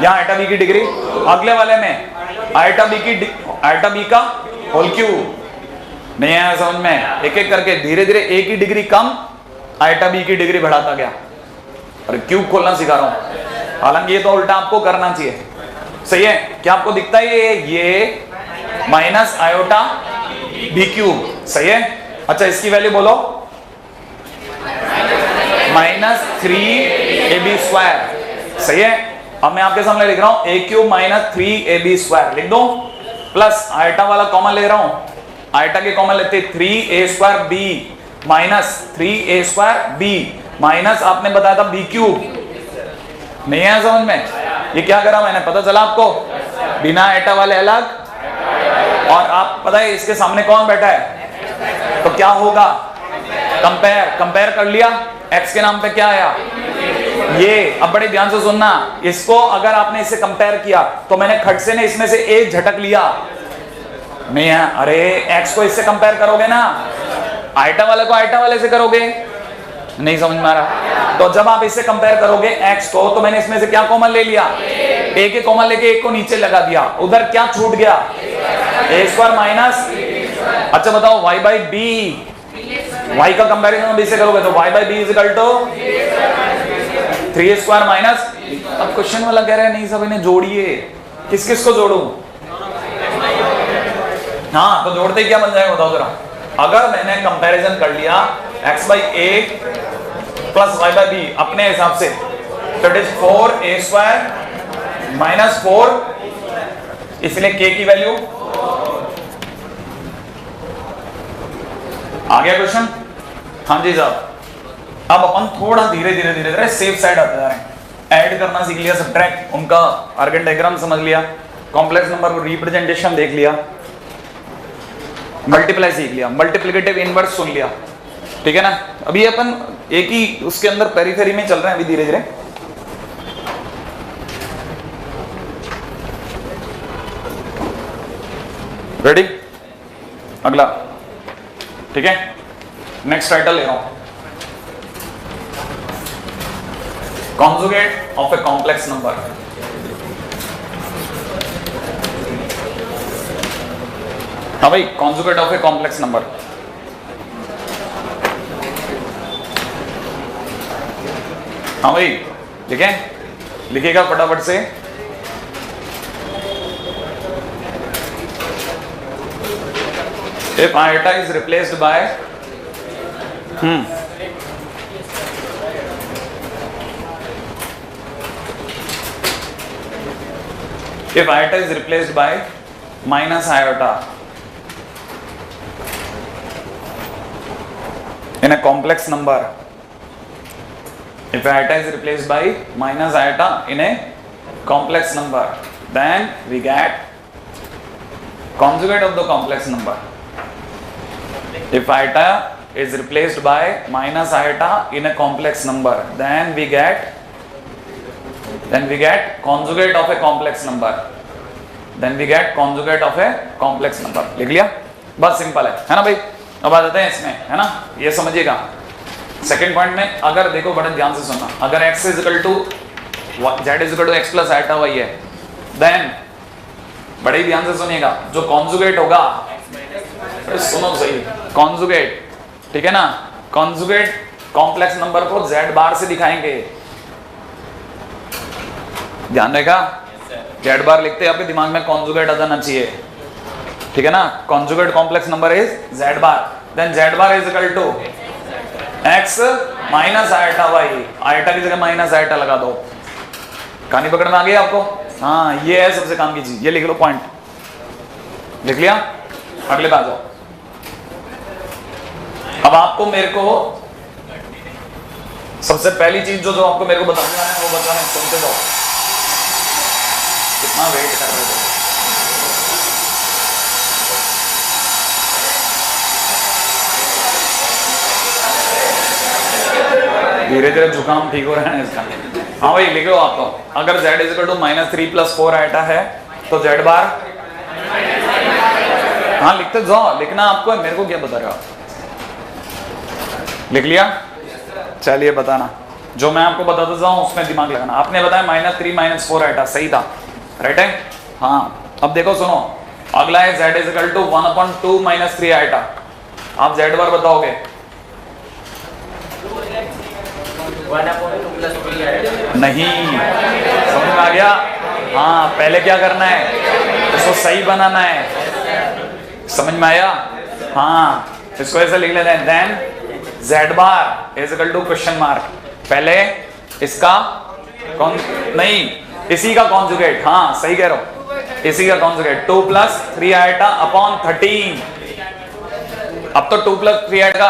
यहाँ आयोटा b की डिग्री, अगले वाले में आयोटा b का होल क्यूब। नहीं आया समझ में? एक एक करके धीरे धीरे a की डिग्री कम, आइटा बी की डिग्री बढ़ाता गया। अरे क्यूब खोलना सिखा रहा हूं, हालांकि ये तो उल्टा आपको करना चाहिए। सही है, क्या आपको दिखता है ये माइनस आयोटा बी क्यूब, सही है। अच्छा इसकी वैल्यू बोलो, -3ab², सही है। अब मैं आपके सामने लिख रहा हूं a³ -3ab² लिख दो, प्लस आयटा वाला कॉमन ले रहा हूं, आयटा के कॉमन लेते 3a²b -3a²b माइनस आपने बताया था b³ नहीं है समझ में। ये क्या करा मैंने, पता चला आपको, बिना आयटा वाले अलग, और आप पता है इसके सामने कौन बैठा है, तो क्या होगा, कंपेयर कर लिया, x के नाम पे क्या आया ये। अब बड़े ध्यान से सुनना, इसको अगर आपने इससे कंपेयर किया तो मैंने खट से ने इसमें से एक झटक लिया नहीं है। अरे x को इससे कंपेयर करोगे ना, आयटा वाले को आयटा वाले से करोगे, नहीं समझ में आ रहा। तो जब आप इससे कंपेयर करोगे x को, तो मैंने इसमें से क्या कॉमन ले लिया, a के कॉमन लेके एक को नीचे लगा दिया, उधर क्या छूट गया, a² माइनस, अच्छा बताओ y/b, y का कंपैरिजन b से करोगे तो y/b = 3a² माइनस। अब क्वेश्चन वाला कह रहा है नहीं सब इन्हें जोड़िए, किस किस को जोड़ू, हाँ तो जोड़ते ही क्या बन जाएगा बताओ जरा। अगर मैंने कंपैरिजन कर लिया x/a प्लस y/b अपने हिसाब से, तो इट इज 4a² माइनस 4, इसलिए k की वैल्यू आ गया क्वेश्चन। हाँ जी साहब, अब अपन थोड़ा धीरे धीरे सेफ साइड आते जा रहे हैं। ऐड करना सीख लिया, सब्ट्रैक्ट, उनका आर्गन डायग्राम समझ लिया, कॉम्प्लेक्स नंबर को रिप्रेजेंटेशन देख लिया, मल्टीप्लाई सीख लिया, मल्टीप्लिकेटिव इनवर्स सुन लिया, ठीक है ना। अभी अपन एक ही उसके अंदर पेरिफेरी में चल रहे हैं अभी धीरे धीरे। रेडी, अगला, ठीक है। नेक्स्ट टाइटल ले रहा हूं, conjugate of A complex number. हाँ भाई, conjugate of A complex number. हाँ भाई लिखे, लिखिएगा फटाफट से। If iota is replaced by if iota is replaced by minus iota in a complex number, if iota is replaced by minus iota in a complex number, then we get conjugate of the complex number. If iota is replaced by minus iota in a complex number, then we get conjugate of a complex number. Then we get conjugate of a complex number. लिख लिया, बहुत simple है ना भाई। अब आ जाते हैं इसमें, है ना, ये समझिएगा। सेकंड पॉइंट में अगर देखो, बड़े ध्यान से सुनना, अगर x z x plus iota y है, then बड़े ध्यान से सुनिएगा, जो कॉन्जुगेट होगा, सुनो सही, कॉन्जुगेट, ठीक है ना, कॉन्जुगेट कॉम्प्लेक्स नंबर को z बार से दिखाएंगे, ध्यान देगा, z बार लिखते आपके दिमाग में कॉन्जुगेट आ जाना चाहिए, ठीक है ना। Conjugate complex number is z bar, then z bar is equal to x minus iota y, iota की जगह माइनस आयटा लगा दो। कहानी पकड़ में आ गई आपको, हाँ ये है सबसे काम की चीज, ये लिख लो, पॉइंट लिख लिया। अगले बात जाओ, अब आपको मेरे को सबसे पहली चीज जो आपको मेरे को बताना है वो बताना है, सुनते जाओ, कितना वेट कर रहे थे। धीरे धीरे जुकाम ठीक हो रहा है इसका। हाँ भाई लिख लो आप, तो अगर z is equal to -3 + 4 iota है तो z बार, हाँ लिखते जाओ, लिखना आपको है, मेरे को क्या बता रहे हो आप, लिख लिया। चलिए बताना, जो मैं आपको बताता जाऊं उसमें दिमाग लगाना। आपने बताया -3 - 4 आयटा, सही था, राइट है। हाँ अब देखो सुनो, अगला है z is equal to 1/2 - 3 iota. आप z बार बताओगे, नहीं, समझ में आ गया? हाँ, पहले क्या करना है, इसको सही बनाना है। समझ में आया? हाँ, इसको ऐसे लिख लेते हैं, then z bar is equal to question mark. पहले इसका कौन नहीं, इसी का कॉन्जुगेट। हाँ सही कह रहा हूं, इसी का कॉन्जुगेट 2 + 3 आइटा अपॉन 13। अब तो 2 + 3 आइटा का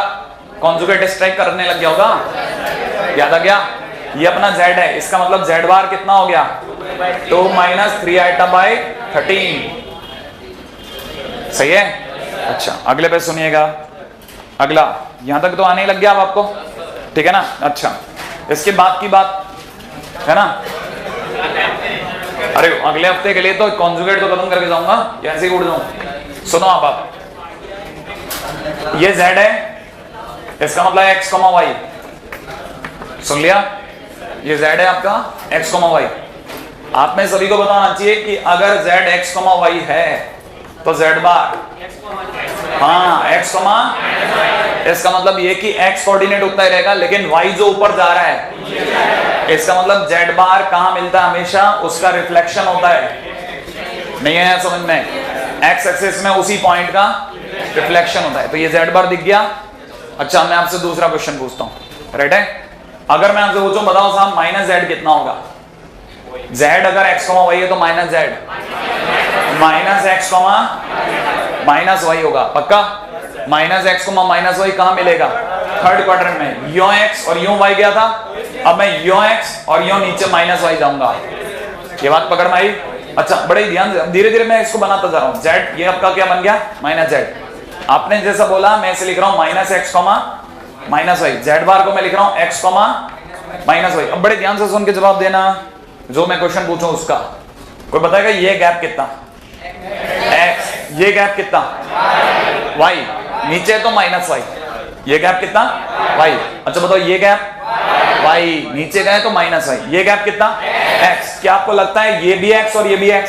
कॉन्जुगेट स्ट्राइक करने लग गया होगा, याद आ गया? ये अपना z है, इसका मतलब z बार कितना हो गया, 2 - 3 आइटा बाय 13। सही है? अच्छा, अगले पे सुनिएगा। अगला यहां तक तो आने लग गया अब आपको, ठीक है ना? अच्छा, इसके बाद की बात है ना, अरे अगले हफ्ते के लिए तो कॉन्जुगेट तो खत्म करके जाऊंगा, ऐसे ही उड़ जाऊं। सुनो आप ये z है, इसका मतलब x, y। सुन लिया? ये z है आपका x, y। आप में सभी को बताना चाहिए कि अगर z x, y है तो z बार, हाँ x, इसका मतलब ये कि x कोऑर्डिनेट उतना ही रहेगा, लेकिन y जो ऊपर जा रहा है, इसका मतलब z बार कहां मिलता है, हमेशा उसका रिफ्लेक्शन होता है। नहीं है समझ में? x एक्सिस में उसी पॉइंट का रिफ्लेक्शन होता है। तो ये z बार दिख गया। अच्छा, मैं आपसे दूसरा क्वेश्चन पूछता हूं, राइट है? अगर मैं आपसे पूछूं, बताओ साहब -z कितना होगा? z अगर x, y है तो -z -x, -y होगा, पक्का? -x, -y कहां मिलेगा? थर्ड क्वाड्रेंट में। यो x और यो y गया था, अब मैं यो x और यो नीचे -y जाऊंगा। ये बात पकड़ में आई? अच्छा, बड़े ध्यान से, धीरे धीरे मैं इसको बनाता जा रहा हूं। z ये आपका क्या बन गया, -z। आपने जैसा बोला मैं इसे लिख रहा हूं -x, -y। z बार को मैं लिख रहा हूं x, -y। अब बड़े ध्यान से सुन के जवाब देना, जो मैं क्वेश्चन पूछूं उसका। कोई बताएगा ये गैप कितना? x। ये गैप कितना? y। नीचे तो -y। ये गैप कितना? y। अच्छा बताओ, ये गैप y, नीचे गए तो -y। ये गैप कितना? x। क्या आपको लगता है ये भी x और ये भी x?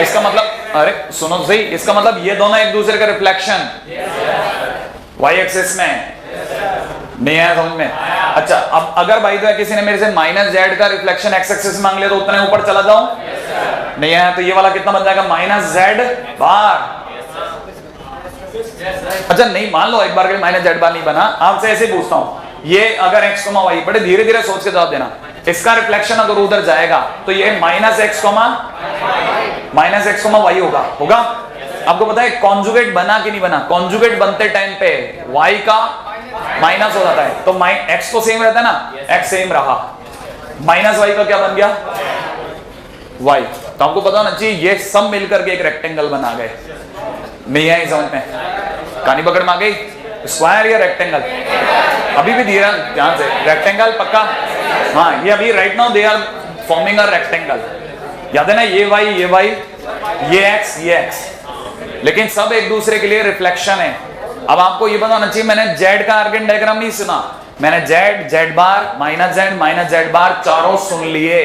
इसका मतलब, अरे सुनो सही, इसका मतलब ये दोनों एक दूसरे का रिफ्लेक्शन y एक्सिस में नहीं है, समझ में? अच्छा, अब अगर भाई तो किसी ने मेरे से -z का रिफ्लेक्शन x एक्सिस मांग लिया तो उतने ऊपर चला जाऊं? नहीं है, तो ये वाला कितना बन जाएगा, -z बार। अच्छा नहीं, मान लो एक बार के -z बार नहीं बना, आपसे ऐसे पूछता हूं, ये अगर x, y, बड़े धीरे धीरे सोच के जवाब देना, इसका रिफ्लेक्शन अगर उधर जाएगा तो ये -x, y होगा। आपको पता है कॉन्जुगेट बना कि नहीं बना? कॉन्जुगेट बनते टाइम पे y का माइनस हो जाता है, तो x तो सेम रहता है ना, x सेम रहा, -y का क्या बन गया, y। तो आपको पता होना चाहिए ये सब मिलकर के एक रेक्टेंगल बना गए। नहीं है समझ में? कहानी पकड़ में आ गई? स्क्वायर या रेक्टेंगल? अभी भी धीरे ध्यान से, रेक्टेंगल पक्का? हाँ, ये अभी right now they are forming a rectangle. याद है ना, ये y, ये x, लेकिन सब एक दूसरे के लिए रिफ्लेक्शन है। अब आपको ये पता होना चाहिए, मैंने z का आर्गन डायग्राम नहीं सुना, मैंने z बार, -z बार चारों सुन लिए।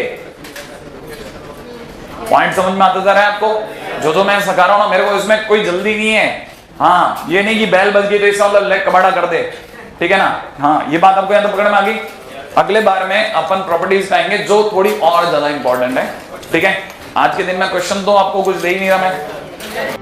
पॉइंट समझ में आता जा रहा है आपको? जो मैं सिखा रहा हूं ना, मेरे को इसमें कोई जल्दी नहीं है। हाँ, ये नहीं कि बैल बज गई तो इसका मतलब लेग कबाड़ा कर दे, ठीक है ना? हाँ, ये बात आपको यहां तो पकड़ में आ गई। अगले बार में अपन प्रॉपर्टीज पाएंगे जो थोड़ी और ज्यादा इंपॉर्टेंट है, ठीक है? आज के दिन में क्वेश्चन तो आपको कुछ दे ही नहीं रहा मैं।